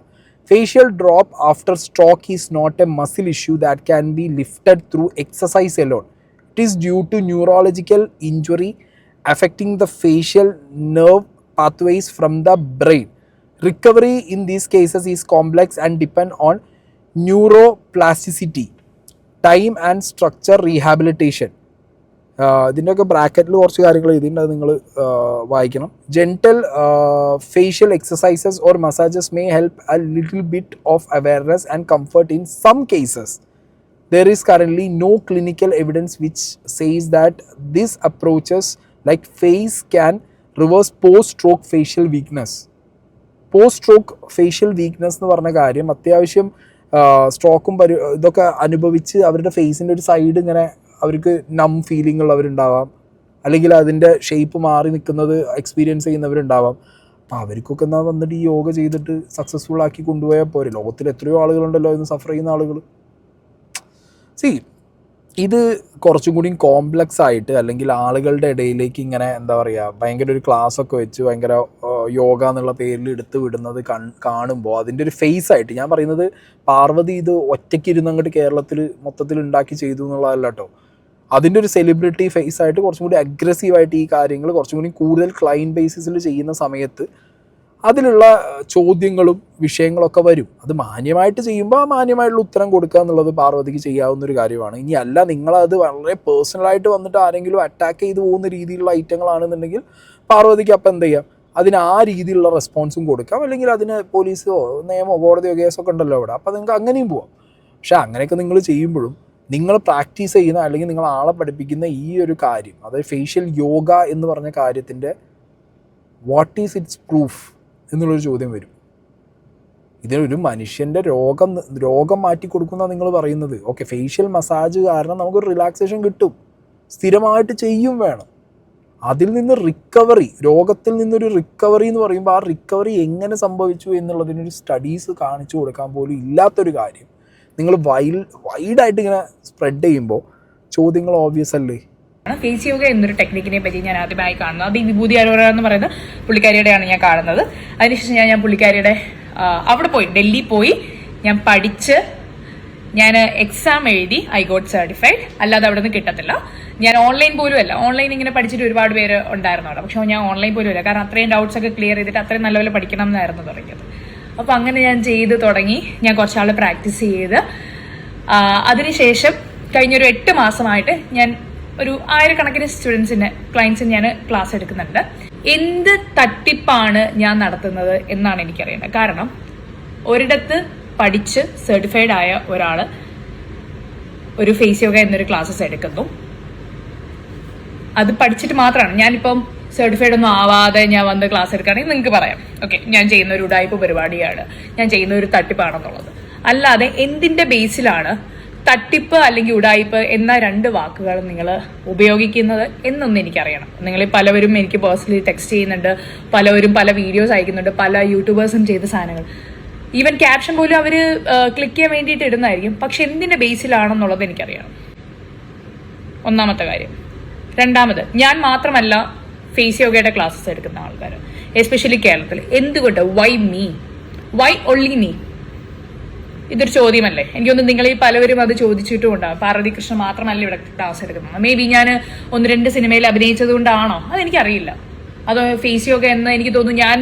Facial drop after stroke is not a muscle issue that can be lifted through exercise alone. It is due to neurological injury affecting the facial nerve pathways from the brain. Recovery in these cases is complex and depend on neuroplasticity, time and structure rehabilitation. ഇതിൻ്റെയൊക്കെ ബ്രാക്കറ്റിൽ കുറച്ച് കാര്യങ്ങൾ എഴുതിയിട്ടുണ്ട്, അത് നിങ്ങൾ വായിക്കണം. Gentle facial exercises or massages may help a little bit of awareness and comfort in some cases. There is currently no clinical evidence which says that these approaches like face can reverse post-stroke facial weakness. Post-stroke facial weakness എന്ന് പറഞ്ഞ കാര്യം അത്യാവശ്യം സ്ട്രോക്കും ഇതൊക്കെ അനുഭവിച്ച് അവരുടെ ഫേസിൻ്റെ ഒരു side ഇങ്ങനെ അവർക്ക് നം ഫീലിംഗ് ഉള്ളവരുണ്ടാവാം, അല്ലെങ്കിൽ അതിൻ്റെ ഷേപ്പ് മാറി നിൽക്കുന്നത് എക്സ്പീരിയൻസ് ചെയ്യുന്നവരുണ്ടാവാം. അപ്പോൾ അവർക്കൊക്കെ എന്നാൽ വന്നിട്ട് ഈ യോഗ ചെയ്തിട്ട് സക്സസ്ഫുൾ ആക്കി കൊണ്ടുപോയാൽ പോരെ. ലോകത്തിൽ എത്രയോ ആളുകളുണ്ടല്ലോ ഇന്ന് സഫർ ചെയ്യുന്ന ആളുകൾ. ഇത് കുറച്ചും കൂടി കോംപ്ലക്സ് ആയിട്ട് അല്ലെങ്കിൽ ആളുകളുടെ ഇടയിലേക്ക് ഇങ്ങനെ എന്താ പറയുക ഭയങ്കര ഒരു ക്ലാസ്സൊക്കെ വെച്ച് ഭയങ്കര യോഗ എന്നുള്ള പേരിൽ എടുത്ത് വിടുന്നത് കാണുമ്പോൾ അതിൻ്റെ ഒരു ഫേസ് ആയിട്ട് ഞാൻ പറയുന്നത് പാർവതി ഇത് ഒറ്റയ്ക്ക് ഇരുന്ന് അങ്ങോട്ട് കേരളത്തിൽ മൊത്തത്തിൽ ഉണ്ടാക്കി ചെയ്തു എന്നുള്ളതല്ല കേട്ടോ. അതിൻ്റെ ഒരു സെലിബ്രിറ്റി ഫേസ് ആയിട്ട് കുറച്ചും കൂടി അഗ്രസീവായിട്ട് ഈ കാര്യങ്ങൾ കുറച്ചും കൂടി കൂടുതൽ ക്ലൈൻറ്റ് ബേസിസിൽ ചെയ്യുന്ന സമയത്ത് അതിലുള്ള ചോദ്യങ്ങളും വിഷയങ്ങളൊക്കെ വരും. അത് മാന്യമായിട്ട് ചെയ്യുമ്പോൾ ആ മാന്യമായിട്ടുള്ള ഉത്തരം കൊടുക്കുക എന്നുള്ളത് പാർവതിക്ക് ചെയ്യാവുന്നൊരു കാര്യമാണ്. ഇനി അല്ല നിങ്ങളത് വളരെ പേഴ്സണലായിട്ട് വന്നിട്ട് ആരെങ്കിലും അറ്റാക്ക് ചെയ്ത് പോകുന്ന രീതിയിലുള്ള ഐറ്റങ്ങളാണെന്നുണ്ടെങ്കിൽ പാർവതിക്ക് അപ്പം എന്ത് ചെയ്യാം, അതിന് ആ രീതിയിലുള്ള റെസ്പോൺസും കൊടുക്കാം, അല്ലെങ്കിൽ അതിന് പോലീസോ നിയമമോ കോടതിയോ കേസൊക്കെ ഉണ്ടല്ലോ അവിടെ, അപ്പോൾ നിങ്ങൾക്ക് അങ്ങനെയും പോവാം. പക്ഷേ അങ്ങനെയൊക്കെ നിങ്ങൾ ചെയ്യുമ്പോഴും നിങ്ങൾ പ്രാക്ടീസ് ചെയ്യുന്ന അല്ലെങ്കിൽ നിങ്ങൾ ആളെ പഠിപ്പിക്കുന്ന ഈ ഒരു കാര്യം, അതായത് ഫേഷ്യൽ യോഗ എന്ന് പറഞ്ഞ കാര്യത്തിൻ്റെ വാട്ട് ഈസ് ഇറ്റ്സ് പ്രൂഫ് എന്നുള്ളൊരു ചോദ്യം വരും. ഇതിനൊരു മനുഷ്യൻ്റെ രോഗം മാറ്റി കൊടുക്കുന്ന നിങ്ങൾ പറയുന്നത്. ഓക്കെ, ഫേഷ്യൽ മസാജ് കാരണം നമുക്കൊരു റിലാക്സേഷൻ കിട്ടും, സ്ഥിരമായിട്ട് ചെയ്യും വേണം. അതിൽ നിന്ന് റിക്കവറി, രോഗത്തിൽ നിന്നൊരു റിക്കവറി എന്ന് പറയുമ്പോൾ ആ റിക്കവറി എങ്ങനെ സംഭവിച്ചു എന്നുള്ളതിനൊരു സ്റ്റഡീസ് കാണിച്ചു കൊടുക്കാൻ പോലും ഇല്ലാത്തൊരു കാര്യം നിങ്ങൾ വൈഡായിട്ട് ഇങ്ങനെ സ്പ്രെഡ് ചെയ്യുമ്പോൾ ചോദ്യങ്ങൾ ഓബ്വിയസ് അല്ലേ? ഫേസ് യോഗ എന്നൊരു ടെക്നിക്കിനെ പറ്റി ഞാൻ ആദ്യമായി കാണുന്നത്, അത് ഈ വിഭൂതി അരോറ എന്ന് പറയുന്ന പുള്ളിക്കാരിയുടെയാണ് ഞാൻ കാണുന്നത്. അതിനുശേഷം ഞാൻ പുള്ളിക്കാരിയുടെ അവിടെ പോയി, ഡൽഹി പോയി ഞാൻ പഠിച്ച്, ഞാൻ എക്സാം എഴുതി, ഐ ഗോട്ട് സർട്ടിഫൈഡ്. അല്ലാതെ അവിടെ നിന്ന് കിട്ടത്തില്ല. ഞാൻ ഓൺലൈൻ പോലും അല്ല, ഓൺലൈൻ ഇങ്ങനെ പഠിച്ചിട്ട് ഒരുപാട് പേര് ഉണ്ടായിരുന്നു അവിടെ, പക്ഷെ ഞാൻ ഓൺലൈൻ പോലും അല്ല. കാരണം അത്രയും ഡൗട്ട്സ് ഒക്കെ ക്ലിയർ ചെയ്തിട്ട് അത്രയും നല്ലപോലെ പഠിക്കണം എന്നായിരുന്നു തുടങ്ങിയത്. അപ്പോൾ അങ്ങനെ ഞാൻ ചെയ്ത് തുടങ്ങി. ഞാൻ കുറച്ചാൾ പ്രാക്ടീസ് ചെയ്ത് അതിനുശേഷം കഴിഞ്ഞൊരു 8 മാസമായിട്ട് ഞാൻ ഒരു 1000കണക്കിന് ക്ലയൻസിന് ഞാൻ ക്ലാസ് എടുക്കുന്നുണ്ട്. എന്ത് തട്ടിപ്പാണ് ഞാൻ നടത്തുന്നത് എന്നാണ് എനിക്കറിയേണ്ടത്. കാരണം ഒരിടത്ത് പഠിച്ച് സർട്ടിഫൈഡ് ആയ ഒരാൾ ഒരു ഫേസ് യോഗ എന്നൊരു ക്ലാസ്സസ് എടുക്കുന്നു. അത് പഠിച്ചിട്ട് മാത്രമാണ്. ഞാനിപ്പം സർട്ടിഫൈഡ് ഒന്നും ആവാതെ ഞാൻ വന്ന് ക്ലാസ് എടുക്കുകയാണെങ്കിൽ നിങ്ങൾക്ക് പറയാം, ഓക്കെ, ഞാൻ ചെയ്യുന്ന ഒരു ഉഡായിപ്പ് പരിപാടിയാണ്, ഞാൻ ചെയ്യുന്ന ഒരു തട്ടിപ്പാണെന്നുള്ളത്. അല്ലാതെ എന്തിൻ്റെ ബേസിലാണ് തട്ടിപ്പ് അല്ലെങ്കിൽ ഉഡായിപ്പ് എന്ന 2 വാക്കുകൾ നിങ്ങൾ ഉപയോഗിക്കുന്നത് എന്നൊന്നും എനിക്കറിയണം. നിങ്ങൾ പലവരും എനിക്ക് പേഴ്സണലി ടെക്സ്റ്റ് ചെയ്യുന്നുണ്ട്, പലവരും പല വീഡിയോസ് അയക്കുന്നുണ്ട്, പല യൂട്യൂബേഴ്സും ചെയ്ത സാധനങ്ങൾ. ഈവൻ ക്യാപ്ഷൻ പോലും അവർ ക്ലിക്ക് ചെയ്യാൻ വേണ്ടിയിട്ട് ഇടുന്നതായിരിക്കും. പക്ഷെ എന്തിൻ്റെ ബേസിലാണെന്നുള്ളത് എനിക്കറിയണം, ഒന്നാമത്തെ കാര്യം. രണ്ടാമത്, ഞാൻ മാത്രമല്ല ഫേസ് യോഗയുടെ ക്ലാസ്സസ് എടുക്കുന്ന ആൾക്കാർ, എസ്പെഷ്യലി കേരളത്തിൽ. എന്തുകൊണ്ട്? Why me? Why only me? ഇതൊരു ചോദ്യമല്ലേ? എനിക്കൊന്ന് നിങ്ങൾ ഈ പലവരും അത് ചോദിച്ചിട്ടും ഉണ്ടാകും. പാർവതി കൃഷ്ണ മാത്രമല്ല ഇവിടെ ക്ലാസ് എടുക്കുന്നത്. മേ ബി ഞാൻ 1-2 സിനിമയിൽ അഭിനയിച്ചത് കൊണ്ടാണോ അതെനിക്കറിയില്ല. അത് ഫേസ് യോഗ എന്ന് എനിക്ക് തോന്നുന്നു ഞാൻ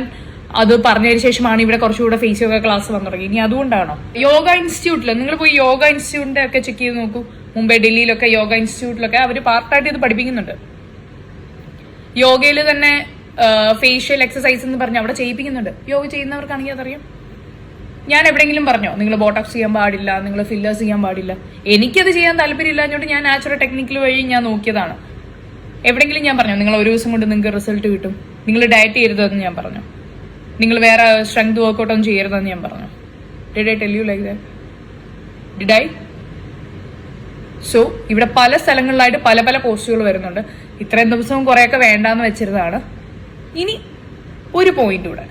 അത് പറഞ്ഞതിന് ശേഷമാണ് ഇവിടെ കുറച്ചുകൂടെ ഫേസ് യോഗ ക്ലാസ് വന്നു തുടങ്ങി. ഇനി അതുകൊണ്ടാണോ? യോഗ ഇൻസ്റ്റിറ്റ്യൂട്ടിൽ നിങ്ങൾ പോയി യോഗ ഇൻസ്റ്റിറ്റ്യൂട്ടിന്റെ ഒക്കെ ചെക്ക് ചെയ്ത് നോക്കൂ. മുംബൈ, ഡൽഹിയിലൊക്കെ യോഗ ഇൻസ്റ്റിറ്റ്യൂട്ടിലൊക്കെ അവർ പാർട്ടായിട്ട് ഇത് പഠിപ്പിക്കുന്നുണ്ട്. യോഗയിൽ തന്നെ ഫേഷ്യൽ എക്സസൈസ് എന്ന് പറഞ്ഞ് അവിടെ ചെയ്യിപ്പിക്കുന്നുണ്ട്. യോഗ ചെയ്യുന്നവർക്കാണെങ്കിൽ അതറിയാം. ഞാൻ എവിടെയെങ്കിലും പറഞ്ഞോ നിങ്ങൾ ബോട്ടോക്സ് ചെയ്യാൻ പാടില്ല, നിങ്ങൾ ഫില്ലേഴ്സ് ചെയ്യാൻ പാടില്ല? എനിക്കത് ചെയ്യാൻ താല്പര്യമില്ല, അതുകൊണ്ട് ഞാൻ നാച്ചുറൽ ടെക്നിക്കൽ വഴി ഞാൻ നോക്കിയതാണ്. എവിടെയെങ്കിലും ഞാൻ പറഞ്ഞോ നിങ്ങൾ ഒരു ദിവസം കൊണ്ട് നിങ്ങൾക്ക് റിസൾട്ട് കിട്ടും, നിങ്ങൾ ഡയറ്റ് ചെയ്യരുതെന്ന് ഞാൻ പറഞ്ഞു, നിങ്ങൾ വേറെ സ്ട്രെങ്ത് വർക്കൗട്ടൊന്നും ചെയ്യരുതെന്ന് ഞാൻ പറഞ്ഞു? Did I tell you like that? Did I? So ഇവിടെ പല സ്ഥലങ്ങളിലായിട്ട് പല പല പോസ്റ്റുകൾ വരുന്നുണ്ട്. ഇത്രയും ദിവസവും കുറേയൊക്കെ വേണ്ടാന്ന് വെച്ചിരുന്നതാണ്. ഇനി ഒരു പോയിന്റ് കൂടെ,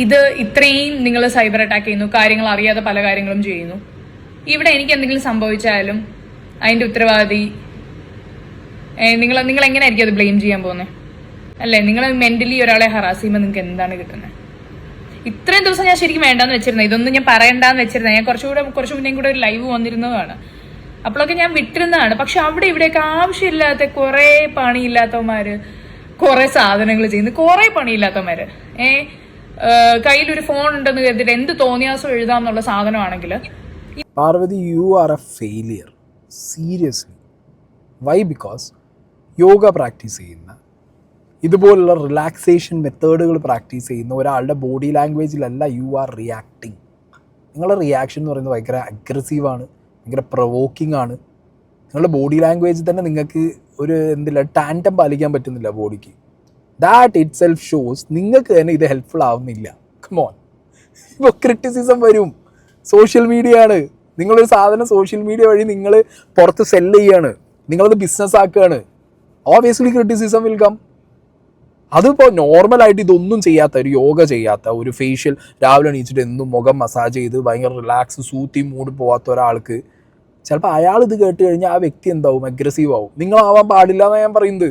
ഇത് ഇത്രയും നിങ്ങൾ സൈബർ അറ്റാക്ക് ചെയ്യുന്നു, കാര്യങ്ങൾ അറിയാതെ പല കാര്യങ്ങളും ചെയ്യുന്നു. ഇവിടെ എനിക്ക് എന്തെങ്കിലും സംഭവിച്ചാലും അതിൻ്റെ ഉത്തരവാദി നിങ്ങൾ എങ്ങനെയായിരിക്കും അത് ബ്ലെയിം ചെയ്യാൻ പോകുന്നത്? അല്ലേ? നിങ്ങൾ മെന്റലി ഒരാളെ ഹറാസ് ചെയ്യുമ്പോൾ നിങ്ങൾക്ക് എന്താണ് കിട്ടുന്നത്? ഇത്രയും ദിവസം ഞാൻ ശരിക്കും വേണ്ടാന്ന് വെച്ചിരുന്നത്, ഇതൊന്നും ഞാൻ പറയണ്ടെന്ന് വെച്ചിരുന്നത്. ഞാൻ കുറച്ചു മുന്നേ കൂടെ ഒരു ലൈവ് വന്നിരുന്നതാണ്. അപ്പോഴൊക്കെ ഞാൻ വിട്ടിരുന്നതാണ്. പക്ഷെ അവിടെ ഇവിടെയൊക്കെ ആവശ്യമില്ലാത്ത കുറേ പണിയില്ലാത്തവന്മാര് കുറേ സാധനങ്ങൾ ചെയ്യുന്നു, കുറേ പണിയില്ലാത്തവന്മാര് കയ്യിലൊരു ഫോൺ ഉണ്ടെന്ന് കരുതിയിട്ട് എന്ത് തോന്നിയാസം എഴുതാമെന്നുള്ള സാധനമാണെങ്കിൽ. Parvathi, you are a failure, seriously. Why? Because yoga practice ചെയ്യുന്ന, ഇതുപോലുള്ള റിലാക്സേഷൻ മെത്തേഡുകൾ പ്രാക്ടീസ് ചെയ്യുന്ന ഒരാളുടെ ബോഡി ലാംഗ്വേജിലല്ല യു ആർ റിയാക്ടിങ്. നിങ്ങളുടെ റിയാക്ഷൻ എന്ന് പറയുന്നത് ഭയങ്കര അഗ്രസീവാണ്, ഭയങ്കര പ്രൊവോക്കിംഗ് ആണ്. നിങ്ങളുടെ ബോഡി ലാംഗ്വേജ് തന്നെ നിങ്ങൾക്ക് ഒരു ടാൻഡം പാലിക്കാൻ പറ്റുന്നില്ല ബോഡിക്ക്. ദാറ്റ് ഇറ്റ് സെൽഫ് ഷോസ് നിങ്ങൾക്ക് തന്നെ ഇത് ഹെൽപ്ഫുൾ ആവുന്നില്ല. കമോൺ, ഇപ്പോൾ ക്രിറ്റിസിസം വരും. സോഷ്യൽ മീഡിയ ആണ്. നിങ്ങളൊരു സാധനം സോഷ്യൽ മീഡിയ വഴി നിങ്ങൾ പുറത്ത് സെല്ല് ചെയ്യാണ്, നിങ്ങളത് ബിസിനസ് ആക്കുകയാണ്. Obviously criticism will come. അതിപ്പോൾ നോർമലായിട്ട് ഇതൊന്നും ചെയ്യാത്ത, ഒരു യോഗ ചെയ്യാത്ത, ഒരു ഫേഷ്യൽ രാവിലെ എണീച്ചിട്ട് എന്നും മുഖം മസാജ് ചെയ്ത് ഭയങ്കര റിലാക്സ് സൂത്തി മൂഡ് പോകാത്ത ഒരാൾക്ക് ചിലപ്പോൾ അയാൾ ഇത് കേട്ട് കഴിഞ്ഞാൽ ആ വ്യക്തി എന്താവും? അഗ്രസീവ് ആവും. നിങ്ങളാവാൻ പാടില്ല എന്നാണ് ഞാൻ പറയുന്നത്.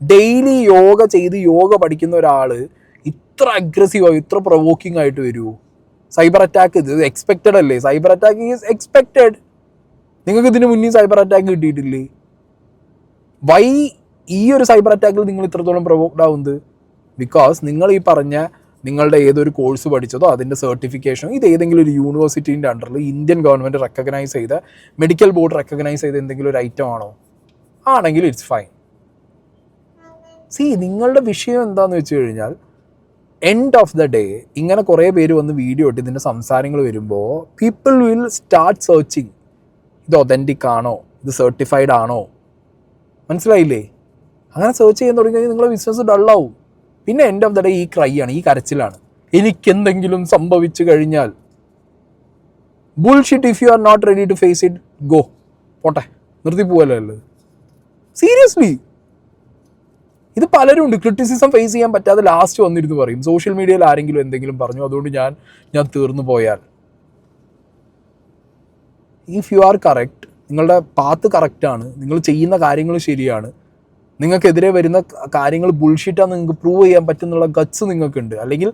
ഡെയിലി യോഗ ചെയ്ത് യോഗ പഠിക്കുന്ന ഒരാൾ ഇത്ര അഗ്രസീവ് ആവും, ഇത്ര പ്രൊവോക്കിംഗ് ആയിട്ട് വരുമോ? സൈബർ അറ്റാക്ക് ഇത് എക്സ്പെക്റ്റഡ് അല്ലേ? Cyber attack is expected. നിങ്ങൾക്ക് ഇതിന് മുന്നേ സൈബർ അറ്റാക്ക് കിട്ടിയിട്ടില്ലേ? വൈ ഈ ഒരു സൈബർ അറ്റാക്കിൽ നിങ്ങൾ ഇത്രത്തോളം പ്രൊവോക്ഡ് ആവുന്നത്? ബിക്കോസ് നിങ്ങൾ ഈ പറഞ്ഞ നിങ്ങളുടെ ഏതൊരു കോഴ്സ് പഠിച്ചതോ അതിൻ്റെ സർട്ടിഫിക്കേഷനോ ഇത് ഏതെങ്കിലും ഒരു യൂണിവേഴ്സിറ്റീൻ്റെ അണ്ടറിൽ ഇന്ത്യൻ ഗവൺമെൻറ് റെക്കഗ്നൈസ് ചെയ്ത, മെഡിക്കൽ ബോർഡ് റെക്കഗ്നൈസ് ചെയ്ത എന്തെങ്കിലും ഒരു ഐറ്റം ആണോ? ആണെങ്കിൽ ഇറ്റ്സ് ഫൈൻ. നിങ്ങളുടെ വിഷയം എന്താണെന്ന് വെച്ച് കഴിഞ്ഞാൽ എൻഡ് ഓഫ് ദ ഡേ ഇങ്ങനെ കുറേ പേര് വന്ന് വീഡിയോ ഇട്ട് ഇതിൻ്റെ സംസാരങ്ങൾ വരുമ്പോൾ പീപ്പിൾ വിൽ സ്റ്റാർട്ട് സെർച്ചിങ്. ഇത് ഒതൻറ്റിക് ആണോ, ഇത് സർട്ടിഫൈഡ് ആണോ, മനസ്സിലായില്ലേ? അങ്ങനെ സെർച്ച് ചെയ്യാൻ തുടങ്ങി കഴിഞ്ഞാൽ നിങ്ങളുടെ ബിസിനസ് ഡള്ളാവും. പിന്നെ എൻഡ് ഓഫ് ദ ഡേ ഈ ക്രൈ ആണ്, ഈ കരച്ചിലാണ്, എനിക്കെന്തെങ്കിലും സംഭവിച്ചു കഴിഞ്ഞാൽ. Bullshit. If you are not ready to face it, go, പോട്ടെ, നിർത്തി പോവല്ലേ ഉള്ളത്. സീരിയസ്ലി ഇത് പലരും ഉണ്ട്. ക്രിറ്റിസിസം ഫേസ് ചെയ്യാൻ പറ്റാതെ ലാസ്റ്റ് വന്നിരുന്നു പറയും, സോഷ്യൽ മീഡിയയിൽ ആരെങ്കിലും എന്തെങ്കിലും പറഞ്ഞു അതുകൊണ്ട് ഞാൻ തീർന്നു പോയാൽ. ഇഫ് യു ആർ കറക്റ്റ്, നിങ്ങളുടെ പാത്ത് കറക്റ്റാണ്, നിങ്ങൾ ചെയ്യുന്ന കാര്യങ്ങൾ ശരിയാണ്, നിങ്ങൾക്കെതിരെ വരുന്ന കാര്യങ്ങൾ ബുൾഷിറ്റാന്ന് നിങ്ങൾക്ക് പ്രൂവ് ചെയ്യാൻ പറ്റുന്നുള്ള ഗട്സ് നിങ്ങൾക്കുണ്ട്, അല്ലെങ്കിൽ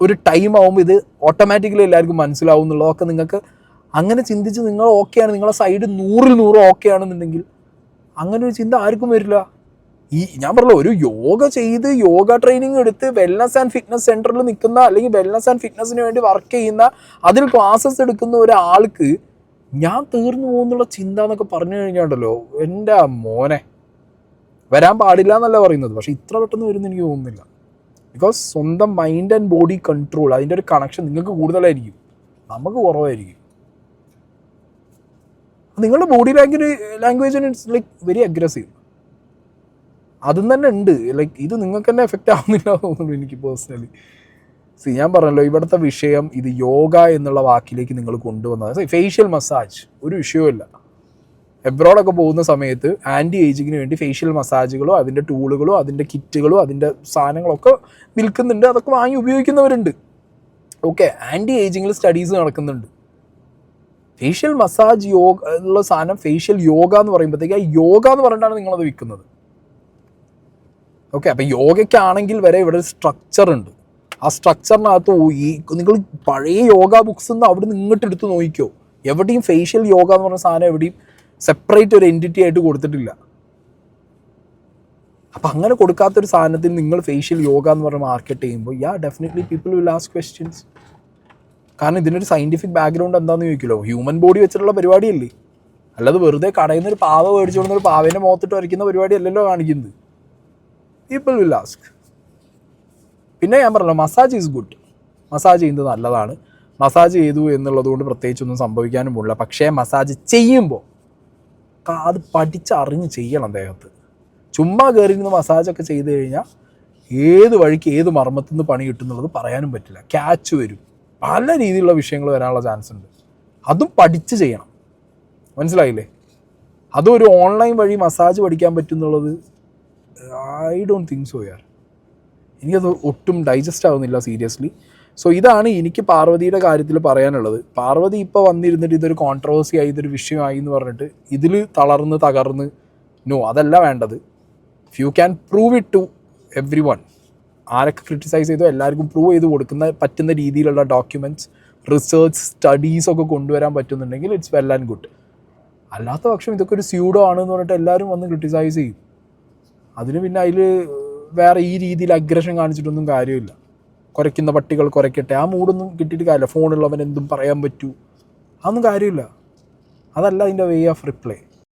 ഒരു ടൈം ആകുമ്പോൾ ഇത് ഓട്ടോമാറ്റിക്കലി എല്ലാവർക്കും മനസ്സിലാവും എന്നുള്ളതൊക്കെ നിങ്ങൾക്ക് അങ്ങനെ ചിന്തിച്ച് നിങ്ങൾ ഓക്കെയാണ്, നിങ്ങളുടെ സൈഡ് 100% ഓക്കെ ആണെന്നുണ്ടെങ്കിൽ അങ്ങനെ ഒരു ചിന്ത ആർക്കും വരില്ല. ഞാൻ പറഞ്ഞല്ലോ, ഒരു യോഗ ചെയ്ത് യോഗ ട്രെയിനിങ് എടുത്ത് വെൽനസ് ആൻഡ് ഫിറ്റ്നസ് സെൻറ്ററിൽ നിൽക്കുന്ന, അല്ലെങ്കിൽ വെൽനസ് ആൻഡ് ഫിറ്റ്നസിന് വേണ്ടി വർക്ക് ചെയ്യുന്ന, അതിൽ ക്ലാസ്സസ് എടുക്കുന്ന ഒരാൾക്ക് ഞാൻ തീർന്നു പോകുന്നുള്ള ചിന്ത എന്നൊക്കെ പറഞ്ഞു കഴിഞ്ഞാണ്ടല്ലോ, എൻ്റെ മോനെ, വരാൻ പാടില്ല എന്നല്ല പറയുന്നത്, പക്ഷെ ഇത്ര പെട്ടെന്ന് വരുമെന്ന് എനിക്ക് തോന്നുന്നില്ല. ബിക്കോസ് സ്വന്തം മൈൻഡ് ആൻഡ് ബോഡി കൺട്രോൾ, അതിൻ്റെ ഒരു കണക്ഷൻ നിങ്ങൾക്ക് കൂടുതലായിരിക്കും, നമുക്ക് കുറവായിരിക്കും. നിങ്ങളുടെ ബോഡി ലാംഗ്വേജിന് ഇറ്റ്സ് ലൈക്ക് വെരി അഗ്രസീവ്. അതും തന്നെ ഉണ്ട്. ലൈക്ക് ഇത് നിങ്ങൾക്ക് തന്നെ എഫക്റ്റ് ആവുന്നില്ല തോന്നുന്നു എനിക്ക് പേഴ്സണലി. ഞാൻ പറഞ്ഞല്ലോ, ഇവിടുത്തെ വിഷയം ഇത് യോഗ എന്നുള്ള വാക്കിലേക്ക് നിങ്ങൾ കൊണ്ടുവന്നത്. ഫേഷ്യൽ മസാജ് ഒരു വിഷയവുമില്ല. എബ്രോഡൊക്കെ പോകുന്ന സമയത്ത് ആൻറ്റി ഏജിങ്ങിന് വേണ്ടി ഫേഷ്യൽ മസാജുകളോ അതിൻ്റെ ടൂളുകളോ അതിൻ്റെ കിറ്റുകളോ അതിൻ്റെ സാധനങ്ങളൊക്കെ വിൽക്കുന്നുണ്ട്, അതൊക്കെ വാങ്ങി ഉപയോഗിക്കുന്നവരുണ്ട്. ഓക്കെ, ആൻറ്റി ഏജിങ്ങിൽ സ്റ്റഡീസ് നടക്കുന്നുണ്ട്. ഫേഷ്യൽ മസാജ് യോഗ ഉള്ള സാധനം ഫേഷ്യൽ യോഗ എന്ന് പറയുമ്പോഴത്തേക്ക് ആ യോഗ എന്ന് പറഞ്ഞിട്ടാണ് നിങ്ങളത് വിൽക്കുന്നത്. ഓക്കെ, അപ്പം യോഗയ്ക്കാണെങ്കിൽ വരെ ഇവിടെ ഒരു സ്ട്രക്ചർ ഉണ്ട്. ആ സ്ട്രക്ചറിനകത്ത് ഈ നിങ്ങൾ പഴയ യോഗ ബുക്സ് നിന്ന് അവിടെ നിന്ന് ഇങ്ങോട്ട് എടുത്ത് നോക്കിക്കോ, എവിടെയും ഫേഷ്യൽ യോഗ എന്ന് പറഞ്ഞ സാധനം എവിടെയും സെപ്പറേറ്റ് ഒരു എൻറ്റിറ്റി ആയിട്ട് കൊടുത്തിട്ടില്ല. അപ്പം അങ്ങനെ കൊടുക്കാത്തൊരു സാധനത്തിൽ നിങ്ങൾ ഫേഷ്യൽ യോഗ എന്ന് പറഞ്ഞ് മാർക്കറ്റ് ചെയ്യുമ്പോൾ definitely people will ask questions. കാരണം ഇതിനൊരു സയൻറ്റിഫിക് ബാക്ക്ഗ്രൗണ്ട് എന്താണെന്ന് ചോദിക്കുമല്ലോ. ഹ്യൂമൻ ബോഡി വെച്ചിട്ടുള്ള പരിപാടിയല്ലേ, അല്ലാതെ വെറുതെ കടയിൽ നിന്ന് ഒരു പാവ മേടിച്ചു കൊടുക്കുന്ന ഒരു പാവേൻ്റെ മുഖത്തിട്ട് വരയ്ക്കുന്ന പരിപാടി അല്ലല്ലോ കാണിക്കുന്നത്. People will ask. പിന്നെ ഞാൻ പറഞ്ഞല്ലോ, മസാജ് ഈസ് ഗുഡ്, മസാജ് ചെയ്യുന്നത് നല്ലതാണ്. മസാജ് ചെയ്തു എന്നുള്ളത് കൊണ്ട് പ്രത്യേകിച്ചൊന്നും സംഭവിക്കാനും പോകില്ല. പക്ഷേ മസാജ് ചെയ്യുമ്പോൾ അത് പഠിച്ചറിഞ്ഞ് ചെയ്യണം ദേഹത്ത്. ചുമ്മാ കയറി നിന്ന് മസാജൊക്കെ ചെയ്ത് കഴിഞ്ഞാൽ ഏത് വഴിക്ക് ഏത് മർമ്മത്തിൽ നിന്ന് പണി കിട്ടുന്നുള്ളത് പറയാനും പറ്റില്ല. ക്യാച്ച് വരും, പല രീതിയിലുള്ള വിഷയങ്ങൾ വരാനുള്ള ചാൻസ് ഉണ്ട്. അതും പഠിച്ച് ചെയ്യണം, മനസ്സിലായില്ലേ? അതും ഒരു ഓൺലൈൻ വഴി മസാജ് പഠിക്കാൻ പറ്റുന്നുള്ളത് ഐ ഡോണ്ട് തിങ്ക് സോ യാർ. എനിക്കത് ഒട്ടും ഡൈജസ്റ്റ് ആവുന്നില്ല സീരിയസ്ലി. സോ ഇതാണ് എനിക്ക് പാർവതിയുടെ കാര്യത്തിൽ പറയാനുള്ളത്. പാർവതി ഇപ്പോൾ വന്നിരുന്നിട്ട് ഇതൊരു കോൺട്രവേഴ്സി ആയി, ഇതൊരു വിഷയമായി എന്ന് പറഞ്ഞിട്ട് ഇതിൽ തകർന്ന് നോ, അതല്ല വേണ്ടത്. If you can prove it to everyone, ആരൊക്കെ ക്രിട്ടിസൈസ് ചെയ്തോ എല്ലാവർക്കും പ്രൂവ് ചെയ്ത് കൊടുക്കുന്ന പറ്റുന്ന രീതിയിലുള്ള ഡോക്യുമെൻറ്റ്സ്, റിസർച്ച്, സ്റ്റഡീസൊക്കെ കൊണ്ടുവരാൻ പറ്റുന്നുണ്ടെങ്കിൽ ഇറ്റ്സ് വെൽ ആൻഡ് ഗുഡ്. അല്ലാത്ത പക്ഷം ഇതൊക്കെ ഒരു സ്യൂഡോ ആണെന്ന് പറഞ്ഞിട്ട് എല്ലാവരും വന്ന് ക്രിട്ടിസൈസ് ചെയ്യും. അതിന് പിന്നെ അതിൽ വേറെ ഈ രീതിയിൽ അഗ്രഷൻ കാണിച്ചിട്ടൊന്നും കാര്യമില്ല. കുറയ്ക്കുന്ന പട്ടികൾ കുറയ്ക്കട്ടെ, ആ മൂടൊന്നും കിട്ടിയിട്ട് കാര്യമില്ല. ഫോണുള്ളവൻ എന്തും പറയാൻ പറ്റൂ, അതൊന്നും കാര്യമില്ല. അതല്ല അതിൻ്റെ വേ ഓഫ് റിപ്ലൈ.